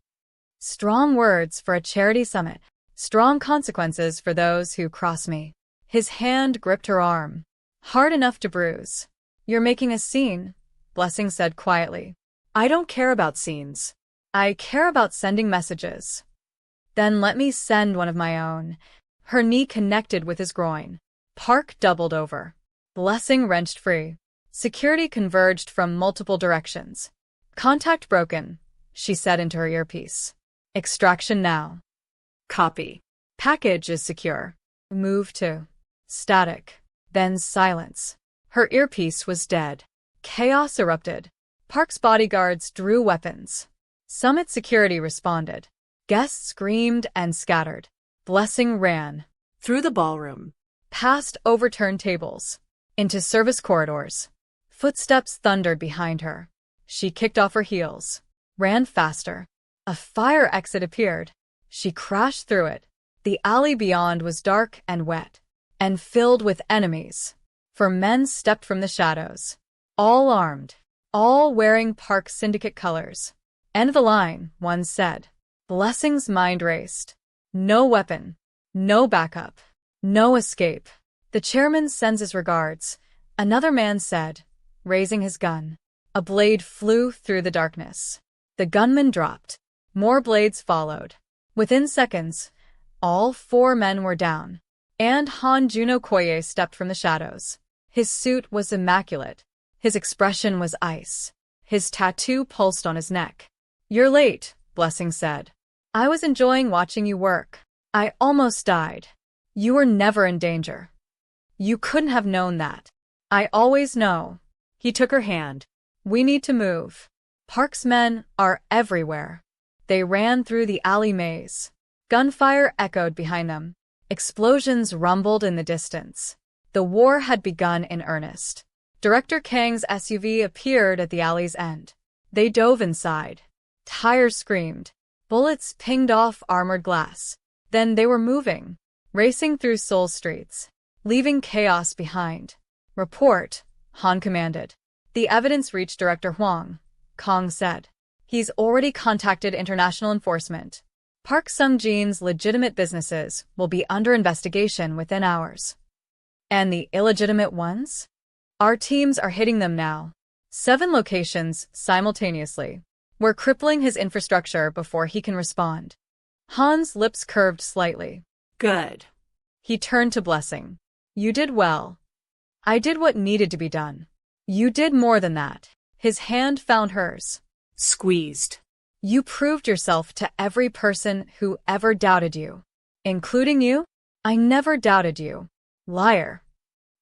Strong words for a charity summit. Strong consequences for those who cross me. His hand gripped her arm. "Hard enough to bruise." "You're making a scene," Blessing said quietly. "I don't care about scenes. I care about sending messages." "Then let me send one of my own." Her knee connected with his groin. Park doubled over. Blessing wrenched free. Security converged from multiple directions. "Contact broken," she said into her earpiece. "Extraction now." Copy. "Package is secure." Move to. Static. Then silence. Her earpiece was dead. Chaos erupted. Park's bodyguards drew weapons. Summit security responded. Guests screamed and scattered. Blessing ran. Through the ballroom. Past overturned tables. Into service corridors. Footsteps thundered behind her. She kicked off her heels. Ran faster. A fire exit appeared. She crashed through it. The alley beyond was dark and wet, and filled with enemies. 4 men stepped from the shadows. All armed. All wearing Park Syndicate colors. "End of the line," one said. Blessing's mind raced. No weapon. No backup. No escape. "The chairman sends his regards," another man said, raising his gun. A blade flew through the darkness. The gunman dropped. More blades followed. Within seconds, all 4 men were down. And Han Juno Koye stepped from the shadows. His suit was immaculate. His expression was ice. His tattoo pulsed on his neck. "You're late," Blessing said. "I was enjoying watching you work. I almost died. You were never in danger. You couldn't have known that." "I always know." He took her hand. "We need to move. Park's men are everywhere." They ran through the alley maze. Gunfire echoed behind them. Explosions rumbled in the distance. The war had begun in earnest. Director Kang's SUV appeared at the alley's end. They dove inside. Tires screamed. Bullets pinged off armored glass. Then they were moving, racing through Seoul streets, leaving chaos behind. "Report," Han commanded. The evidence reached Director Huang, Kong said. He's already contacted international enforcement. Park Sung-jin's legitimate businesses will be under investigation within hours. And the illegitimate ones? Our teams are hitting them now. 7 locations simultaneously. We're crippling his infrastructure before he can respond. Han's lips curved slightly. Good. He turned to Blessing. You did well. I did what needed to be done. You did more than that. His hand found hers. Squeezed. You proved yourself to every person who ever doubted you. Including you? I never doubted you. Liar.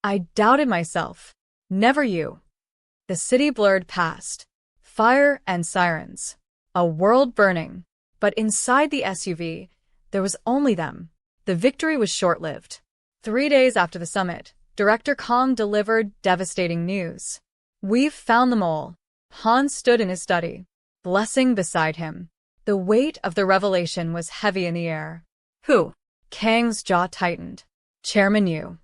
I doubted myself. Never you. The city blurred past. Fire and sirens. A world burning. But inside the SUV, there was only them. The victory was short-lived. 3 days after the summit, Director Kong delivered devastating news. We've found them all. Han stood in his study, Blessing beside him. The weight of the revelation was heavy in the air. Who? Kang's jaw tightened. Chairman Yu.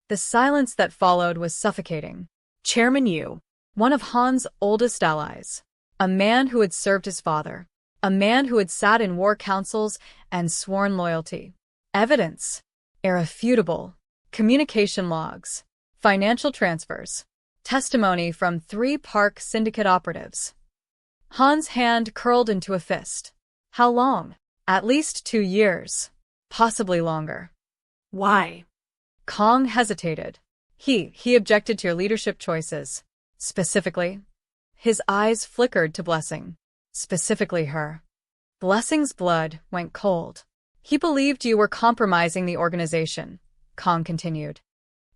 The silence that followed was suffocating. Chairman Yu. One of Han's oldest allies. A man who had served his father. A man who had sat in war councils and sworn loyalty. Evidence. Irrefutable. Communication logs. Financial transfers. Testimony from 3 Park Syndicate operatives. Han's hand curled into a fist. How long? At least 2 years. Possibly longer. Why? Kong hesitated. He objected to your leadership choices. Specifically. His eyes flickered to Blessing. Specifically her. Blessing's blood went cold. He believed you were compromising the organization, Kong continued.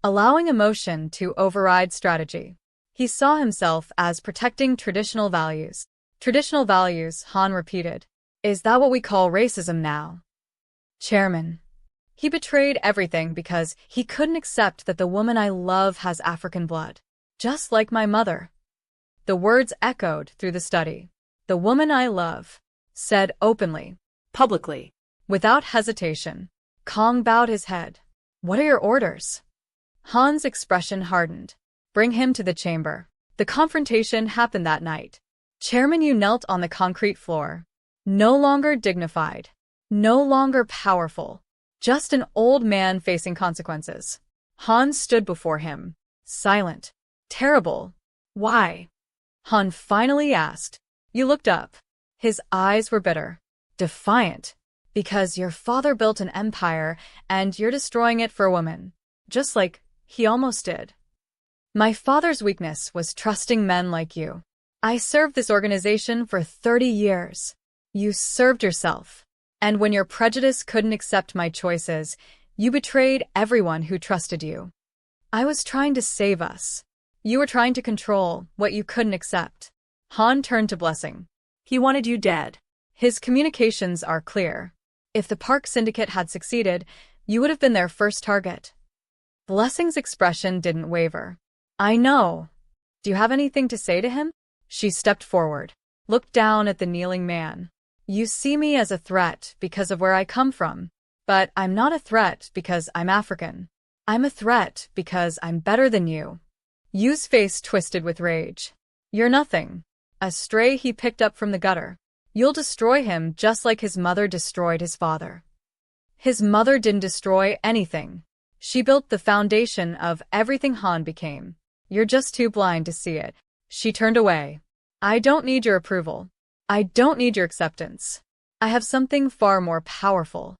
Allowing emotion to override strategy. He saw himself as protecting traditional values. Traditional values, Han repeated. Is that what we call racism now? Chairman. He betrayed everything because he couldn't accept that the woman I love has African blood. Just like my mother. The words echoed through the study. The woman I love, said openly. Publicly. Without hesitation. Kong bowed his head. What are your orders? Han's expression hardened. Bring him to the chamber. The confrontation happened that night. Chairman Yu knelt on the concrete floor. No longer dignified. No longer powerful. Just an old man facing consequences. Han stood before him. Silent. Terrible. Why? Han finally asked. You looked up. His eyes were bitter. Defiant. Because your father built an empire and you're destroying it for a woman. Just like he almost did. My father's weakness was trusting men like you. I served this organization for 30 years. You served yourself. And when your prejudice couldn't accept my choices, you betrayed everyone who trusted you. I was trying to save us. You were trying to control what you couldn't accept. Han turned to Blessing. He wanted you dead. His communications are clear. If the Park Syndicate had succeeded, you would have been their first target. Blessing's expression didn't waver. I know. Do you have anything to say to him? She stepped forward, looked down at the kneeling man. You see me as a threat because of where I come from. But I'm not a threat because I'm African. I'm a threat because I'm better than you. Yu's face twisted with rage. You're nothing. A stray he picked up from the gutter. You'll destroy him just like his mother destroyed his father. His mother didn't destroy anything. She built the foundation of everything Han became. You're just too blind to see it. She turned away. I don't need your approval. I don't need your acceptance. I have something far more powerful.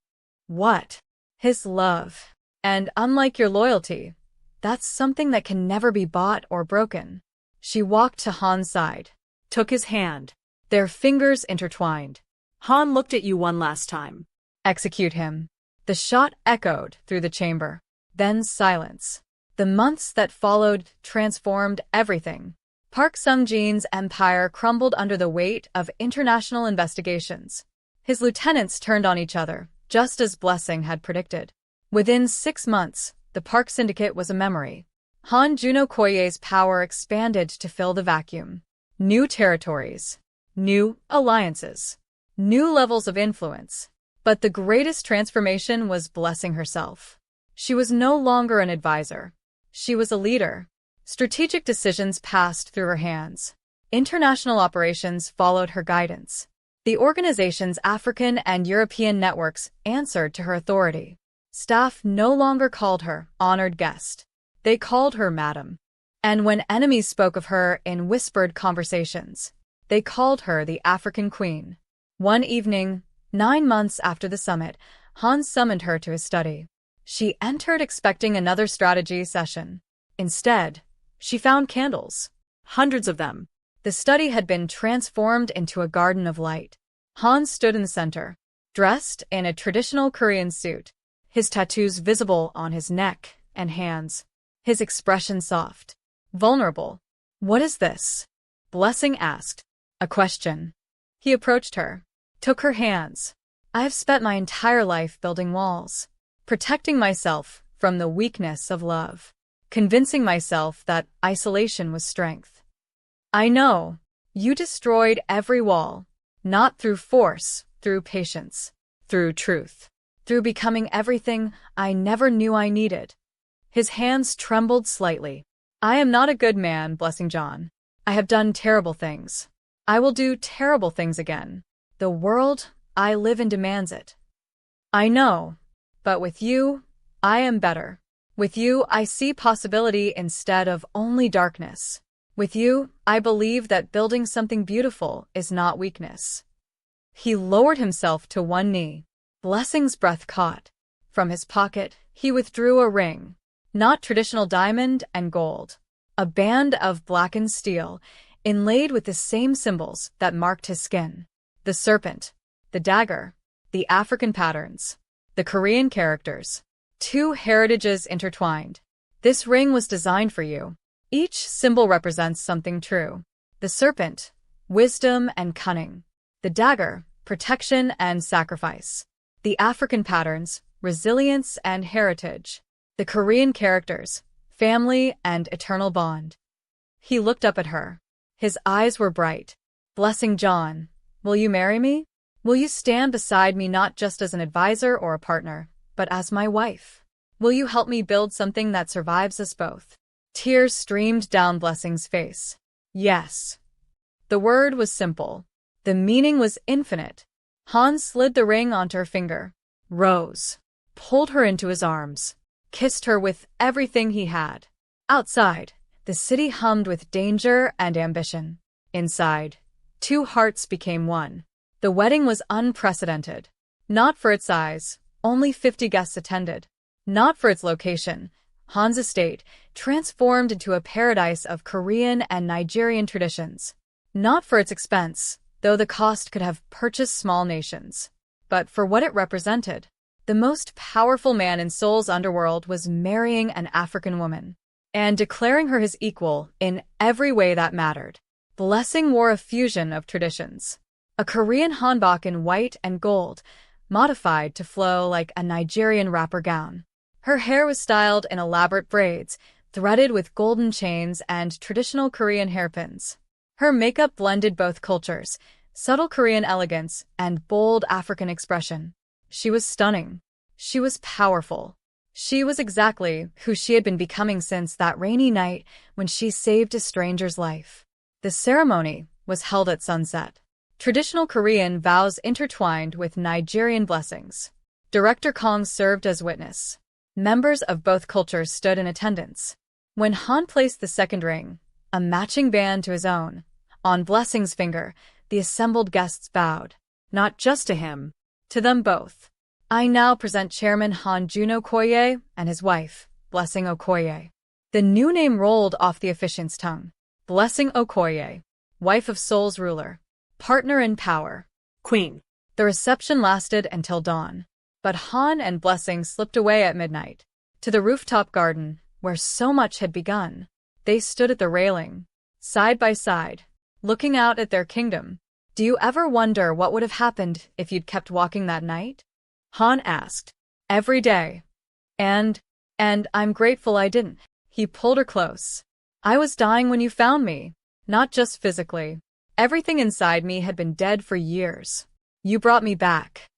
What? His love. And unlike your loyalty, that's something that can never be bought or broken. She walked to Han's side, took his hand. Their fingers intertwined. Han looked at you one last time. Execute him. The shot echoed through the chamber. Then silence. The months that followed transformed everything. Park Sung-jin's empire crumbled under the weight of international investigations. His lieutenants turned on each other, just as Blessing had predicted. Within 6 months, the Park Syndicate was a memory. Han Juno Koye's power expanded to fill the vacuum. New territories. New alliances. New levels of influence. But the greatest transformation was Blessing herself. She was no longer an advisor. She was a leader. Strategic decisions passed through her hands. International operations followed her guidance. The organization's African and European networks answered to her authority. Staff no longer called her honored guest. They called her madam. And when enemies spoke of her in whispered conversations, they called her the African Queen. One evening, 9 months after the summit, Han summoned her to his study. She entered expecting another strategy session. Instead, she found candles. Hundreds of them. The study had been transformed into a garden of light. Han stood in the center, dressed in a traditional Korean suit, his tattoos visible on his neck and hands, his expression soft, vulnerable. "What is this?" Blessing asked. A question. He approached her, took her hands. "I have spent my entire life building walls, protecting myself from the weakness of love, convincing myself that isolation was strength. I know, you destroyed every wall, not through force, through patience, through truth, through becoming everything I never knew I needed." His hands trembled slightly. "I am not a good man, Blessing John. I have done terrible things. I will do terrible things again. The world I live in demands it. I know, but with you, I am better. With you, I see possibility instead of only darkness. With you, I believe that building something beautiful is not weakness." He lowered himself to one knee. Blessing's breath caught. From his pocket, he withdrew a ring. Not traditional diamond and gold. A band of blackened steel, inlaid with the same symbols that marked his skin. The serpent, the dagger, the African patterns, the Korean characters. 2 heritages intertwined. This ring was designed for you. Each symbol represents something true. The serpent, wisdom and cunning. The dagger, protection and sacrifice. The African patterns, resilience and heritage. The Korean characters, family and eternal bond. He looked up at her. His eyes were bright. "Blessing John, will you marry me? Will you stand beside me not just as an advisor or a partner, but as my wife? Will you help me build something that survives us both?" Tears streamed down Blessing's face. Yes. The word was simple. The meaning was infinite. Han slid the ring onto her finger, rose, pulled her into his arms, kissed her with everything he had. Outside, the city hummed with danger and ambition. Inside, 2 hearts became one. The wedding was unprecedented. Not for its size, only 50 guests attended. Not for its location, Han's estate, transformed into a paradise of Korean and Nigerian traditions. Not for its expense, though the cost could have purchased small nations, but for what it represented. The most powerful man in Seoul's underworld was marrying an African woman, and declaring her his equal in every way that mattered. Blessing wore a fusion of traditions. A Korean hanbok in white and gold, modified to flow like a Nigerian wrapper gown. Her hair was styled in elaborate braids, threaded with golden chains and traditional Korean hairpins. Her makeup blended both cultures, subtle Korean elegance and bold African expression. She was stunning. She was powerful. She was exactly who she had been becoming since that rainy night when she saved a stranger's life. The ceremony was held at sunset. Traditional Korean vows intertwined with Nigerian blessings. Director Kong served as witness. Members of both cultures stood in attendance. When Han placed the second ring, a matching band to his own, on Blessing's finger, the assembled guests bowed. Not just to him, to them both. "I now present Chairman Han Jun Okoye and his wife, Blessing Okoye." The new name rolled off the officiant's tongue. Blessing Okoye, wife of Seoul's ruler, partner in power. Queen. The reception lasted until dawn, but Han and Blessing slipped away at midnight, to the rooftop garden, where so much had begun. They stood at the railing, side by side, looking out at their kingdom. "Do you ever wonder what would have happened if you'd kept walking that night?" Han asked. "Every day. And I'm grateful I didn't." He pulled her close. "I was dying when you found me, not just physically. Everything inside me had been dead for years. You brought me back.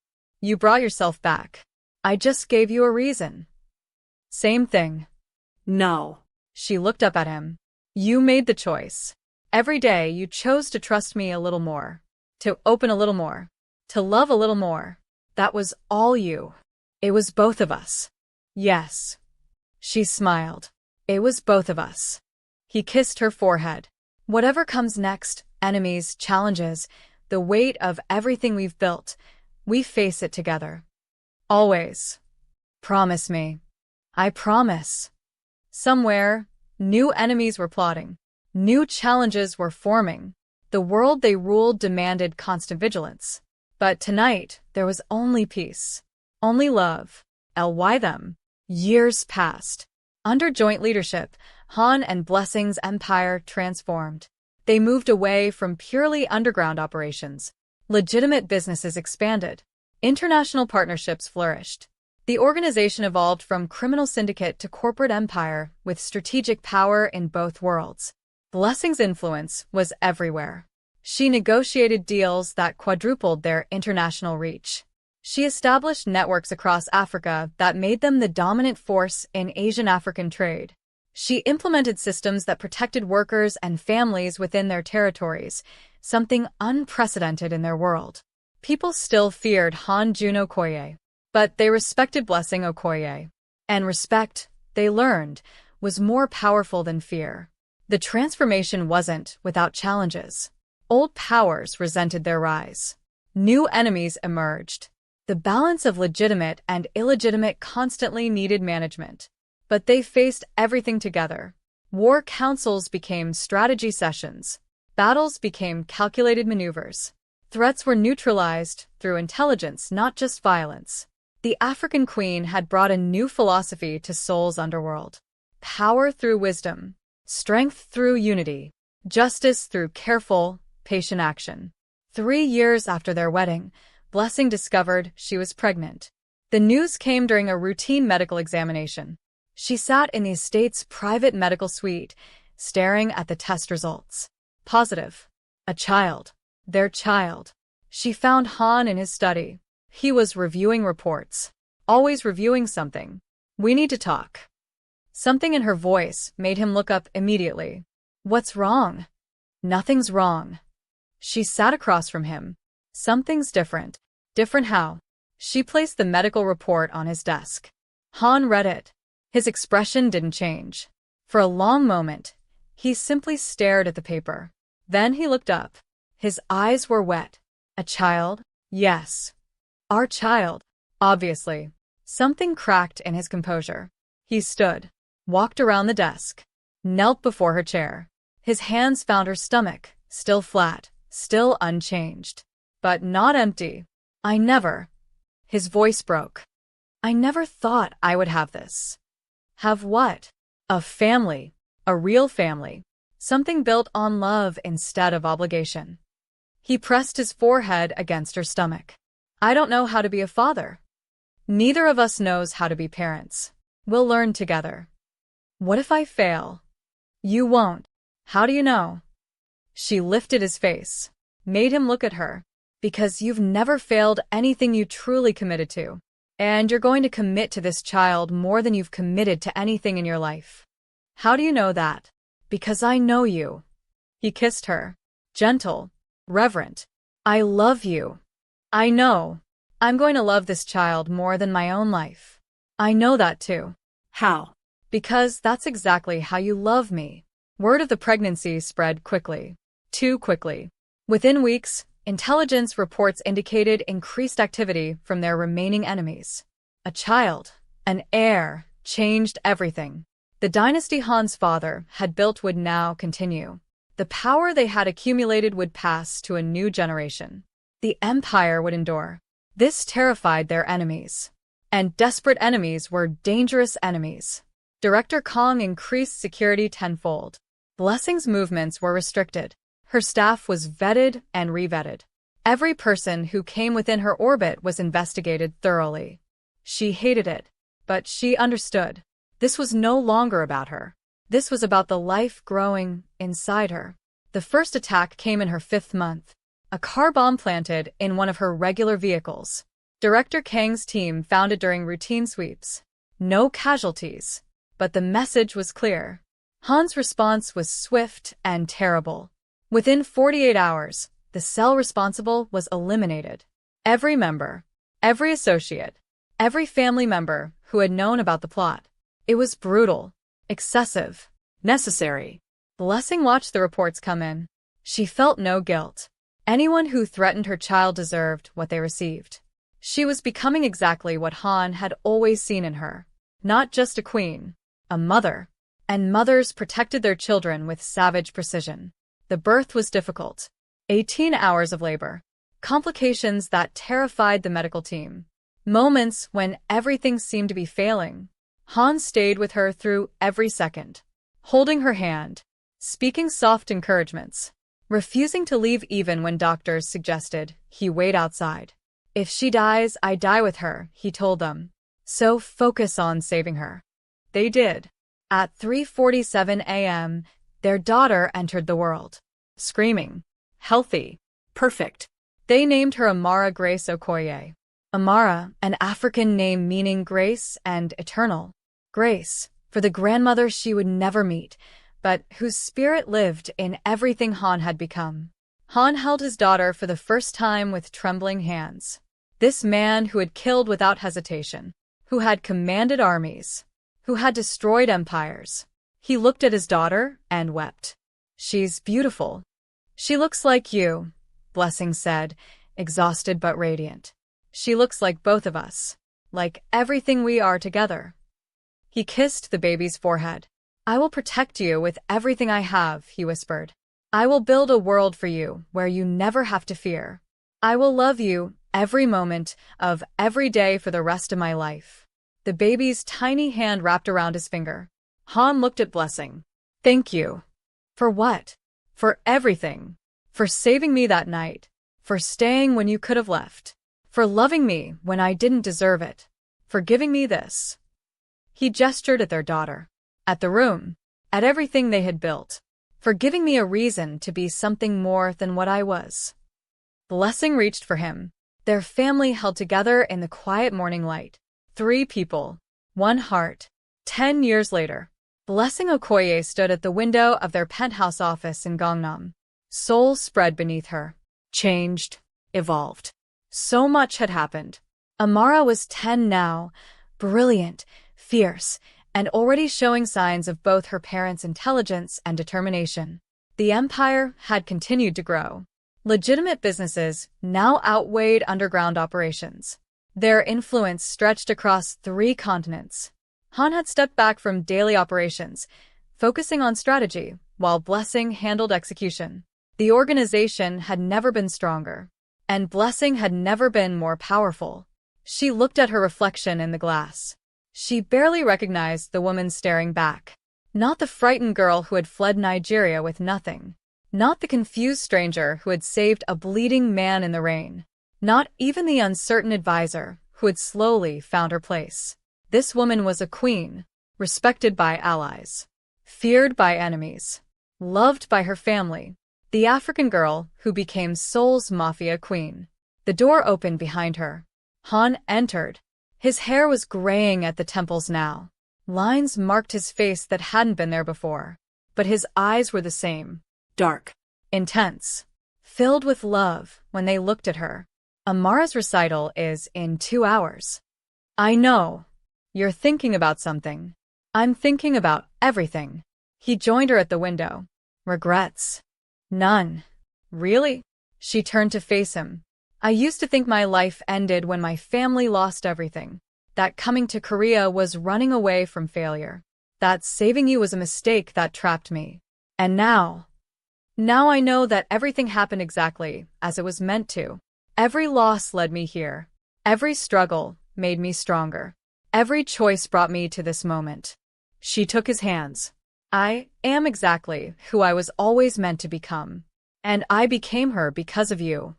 You brought yourself back. I just gave you a reason." "Same thing." No. She looked up at him. You made the choice. Every day you chose to trust me a little more. To open a little more. To love a little more. That was all you. It was both of us. Yes. She smiled. It was both of us. He kissed her forehead. Whatever comes next, enemies, challenges, the weight of everything we've built, we face it together. Always. Promise me. I promise. Somewhere, new enemies were plotting. New challenges were forming. The world they ruled demanded constant vigilance. But tonight, there was only peace. Only love. Them. Years passed. Under joint leadership, Han and Blessing's empire transformed. They moved away from purely underground operations. Legitimate businesses expanded. International partnerships flourished. The organization evolved from criminal syndicate to corporate empire with strategic power in both worlds. Blessing's influence was everywhere. She negotiated deals that quadrupled their international reach. She established networks across Africa that made them the dominant force in Asian-African trade. She implemented systems that protected workers and families within their territories, something unprecedented in their world. People still feared Han Jun Okoye, but they respected Blessing Okoye. And respect, they learned, was more powerful than fear. The transformation wasn't without challenges. Old powers resented their rise. New enemies emerged. The balance of legitimate and illegitimate constantly needed management. But they faced everything together. War councils became strategy sessions. Battles became calculated maneuvers. Threats were neutralized through intelligence, not just violence. The African Queen had brought a new philosophy to Seoul's underworld. Power through wisdom. Strength through unity. Justice through careful, patient action. 3 years after their wedding, Blessing discovered she was pregnant. The news came during a routine medical examination. She sat in the estate's private medical suite, staring at the test results. Positive. A child. Their child. She found Han in his study. He was reviewing reports. Always reviewing something. We need to talk. Something in her voice made him look up immediately. What's wrong? Nothing's wrong. She sat across from him. Something's different. Different how? She placed the medical report on his desk. Han read it. His expression didn't change. For a long moment, he simply stared at the paper. Then he looked up. His eyes were wet. A child? Yes. Our child. Obviously. Something cracked in his composure. He stood, walked around the desk, knelt before her chair. His hands found her stomach, still flat, still unchanged. But not empty. His voice broke. I never thought I would have this. Have what? A family. A real family. Something built on love instead of obligation. He pressed his forehead against her stomach. I don't know how to be a father. Neither of us knows how to be parents. We'll learn together. What if I fail? You won't. How do you know? She lifted his face, made him look at her. Because you've never failed anything you truly committed to. And you're going to commit to this child more than you've committed to anything in your life. How do you know that? Because I know you. He kissed her. Gentle. Reverent. I love you. I know. I'm going to love this child more than my own life. I know that too. How? Because that's exactly how you love me. Word of the pregnancy spread quickly. Too quickly. Within weeks, intelligence reports indicated increased activity from their remaining enemies. A child, an heir, changed everything. The dynasty Han's father had built would now continue. The power they had accumulated would pass to a new generation. The empire would endure. This terrified their enemies. And desperate enemies were dangerous enemies. Director Kong increased security tenfold. Blessing's movements were restricted. Her staff was vetted and revetted. Every person who came within her orbit was investigated thoroughly. She hated it, but she understood. This was no longer about her. This was about the life growing inside her. The first attack came in her 5th month. A car bomb planted in one of her regular vehicles. Director Kang's team found it during routine sweeps. No casualties. But the message was clear. Han's response was swift and terrible. Within 48 hours, the cell responsible was eliminated. Every member, every associate, every family member who had known about the plot. It was brutal, excessive, Necessary. Blessing watched the reports come in. She felt no guilt. Anyone who threatened her child deserved what they received. She was becoming exactly what Han had always seen in her. Not just a queen, a mother. And mothers protected their children with savage precision. The birth was difficult. 18 hours of labor. Complications that terrified the medical team. Moments when everything seemed to be failing. Han stayed with her through every second. Holding her hand. Speaking soft encouragements. Refusing to leave even when doctors suggested he wait outside. If she dies, I die with her, he told them. So focus on saving her. They did. At 3:47 a.m., their daughter entered the world. Screaming. Healthy. Perfect. They named her Amara Grace Okoye. Amara, an African name meaning grace and eternal. Grace, for the grandmother she would never meet, but whose spirit lived in everything Han had become. Han held his daughter for the first time with trembling hands. This man who had killed without hesitation, who had commanded armies, who had destroyed empires. He looked at his daughter and wept. She's beautiful. She looks like you, Blessing said, exhausted but radiant. She looks like both of us, like everything we are together. He kissed the baby's forehead. I will protect you with everything I have, he whispered. I will build a world for you where you never have to fear. I will love you every moment of every day for the rest of my life. The baby's tiny hand wrapped around his finger. Han looked at Blessing. Thank you. For what? For everything. For saving me that night. For staying when you could have left. For loving me when I didn't deserve it. For giving me this. He gestured at their daughter. At the room. At everything they had built. For giving me a reason to be something more than what I was. Blessing reached for him. Their family held together in the quiet morning light. 3 people. 1 heart. 10 years later. Blessing Okoye stood at the window of their penthouse office in Gangnam. Seoul spread beneath her. Changed. Evolved. So much had happened. Amara was 10 now. Brilliant. Fierce. And already showing signs of both her parents' intelligence and determination. The empire had continued to grow. Legitimate businesses now outweighed underground operations. Their influence stretched across 3 continents. Han had stepped back from daily operations, focusing on strategy, while Blessing handled execution. The organization had never been stronger, and Blessing had never been more powerful. She looked at her reflection in the glass. She barely recognized the woman staring back. Not the frightened girl who had fled Nigeria with nothing. Not the confused stranger who had saved a bleeding man in the rain. Not even the uncertain advisor who had slowly found her place. This woman was a queen, respected by allies, feared by enemies, loved by her family. The African girl who became Seoul's Mafia Queen. The door opened behind her. Han entered. His hair was graying at the temples now. Lines marked his face that hadn't been there before. But his eyes were the same. Dark. Intense. Filled with love when they looked at her. Amara's recital is in 2 hours. I know. You're thinking about something. I'm thinking about everything. He joined her at the window. Regrets? None. Really? She turned to face him. I used to think my life ended when my family lost everything. That coming to Korea was running away from failure. That saving you was a mistake that trapped me. And now I know that everything happened exactly as it was meant to. Every loss led me here. Every struggle made me stronger. Every choice brought me to this moment. She took his hands. I am exactly who I was always meant to become. And I became her because of you.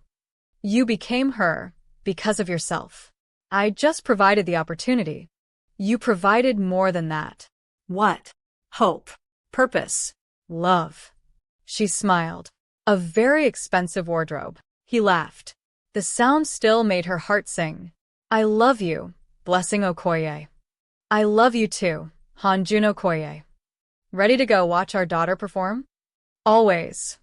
You became her because of yourself. I just provided the opportunity. You provided more than that. What? Hope. Purpose. Love. She smiled. A very expensive wardrobe. He laughed. The sound still made her heart sing. I love you, Blessing Okoye. I love you too, Hanjun Okoye. Ready to go watch our daughter perform? Always.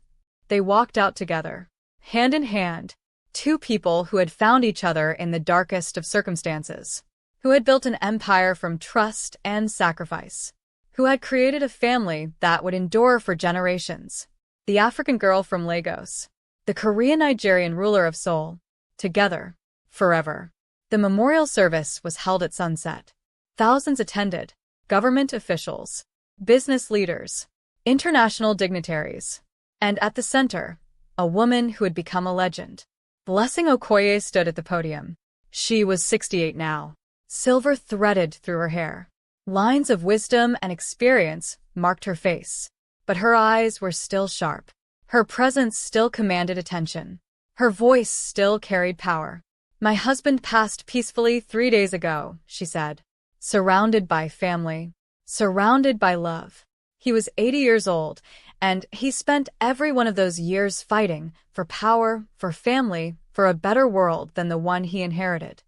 They walked out together, hand in hand, two people who had found each other in the darkest of circumstances, who had built an empire from trust and sacrifice, who had created a family that would endure for generations. The African girl from Lagos, the Korean-Nigerian ruler of Seoul, together, forever. The memorial service was held at sunset. Thousands attended, government officials, business leaders, international dignitaries. And at the center, a woman who had become a legend. Blessing Okoye stood at the podium. She was 68 now, silver threaded through her hair. Lines of wisdom and experience marked her face, but her eyes were still sharp. Her presence still commanded attention. Her voice still carried power. "My husband passed peacefully 3 days ago," she said, surrounded by family, surrounded by love. He was 80 years old, and he spent every one of those years fighting for power, for family, for a better world than the one he inherited.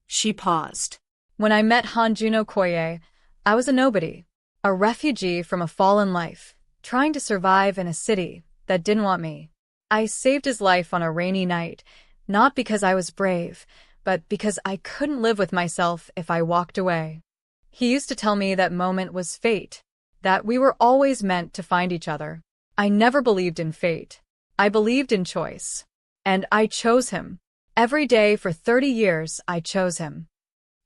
She paused. When I met Hanjun Okoye, I was a nobody, a refugee from a fallen life, trying to survive in a city that didn't want me. I saved his life on a rainy night, not because I was brave, but because I couldn't live with myself if I walked away. He used to tell me that moment was fate, that we were always meant to find each other. I never believed in fate. I believed in choice. And I chose him. Every day for 30 years, I chose him.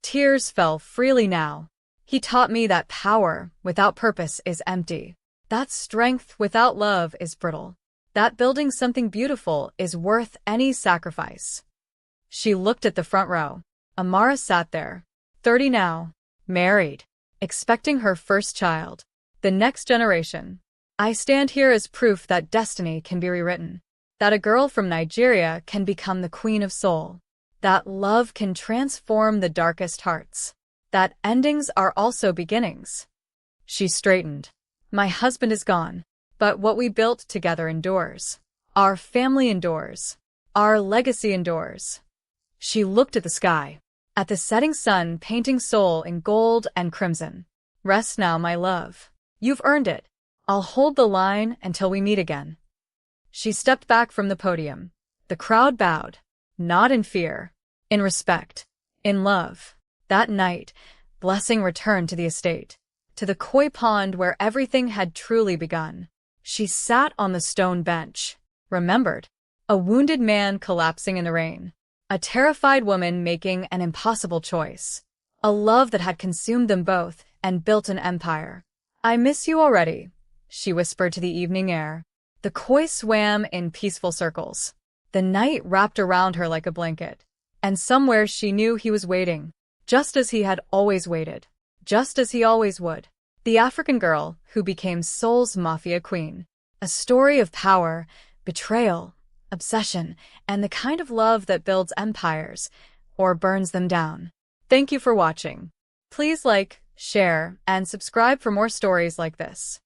Tears fell freely now. He taught me that power without purpose is empty, that strength without love is brittle, that building something beautiful is worth any sacrifice. She looked at the front row. Amara sat there, 30 now, married, expecting her first child. The next generation. I stand here as proof that destiny can be rewritten, that a girl from Nigeria can become the Queen of Seoul, that love can transform the darkest hearts, that endings are also beginnings. She straightened. My husband is gone, but what we built together endures. Our family endures. Our legacy endures. She looked at the sky, at the setting sun painting Seoul in gold and crimson. Rest now, my love. You've earned it. I'll hold the line until we meet again. She stepped back from the podium. The crowd bowed, not in fear, in respect, in love. That night, Blessing returned to the estate, to the koi pond where everything had truly begun. She sat on the stone bench, remembered, a wounded man collapsing in the rain, a terrified woman making an impossible choice, a love that had consumed them both and built an empire. I miss you already, she whispered to the evening air. The koi swam in peaceful circles. The night wrapped around her like a blanket. And somewhere she knew he was waiting, just as he had always waited, just as he always would. The African girl who became Seoul's Mafia Queen. A story of power, betrayal, obsession, and the kind of love that builds empires, or burns them down. Thank you for watching. Please like, share, and subscribe for more stories like this.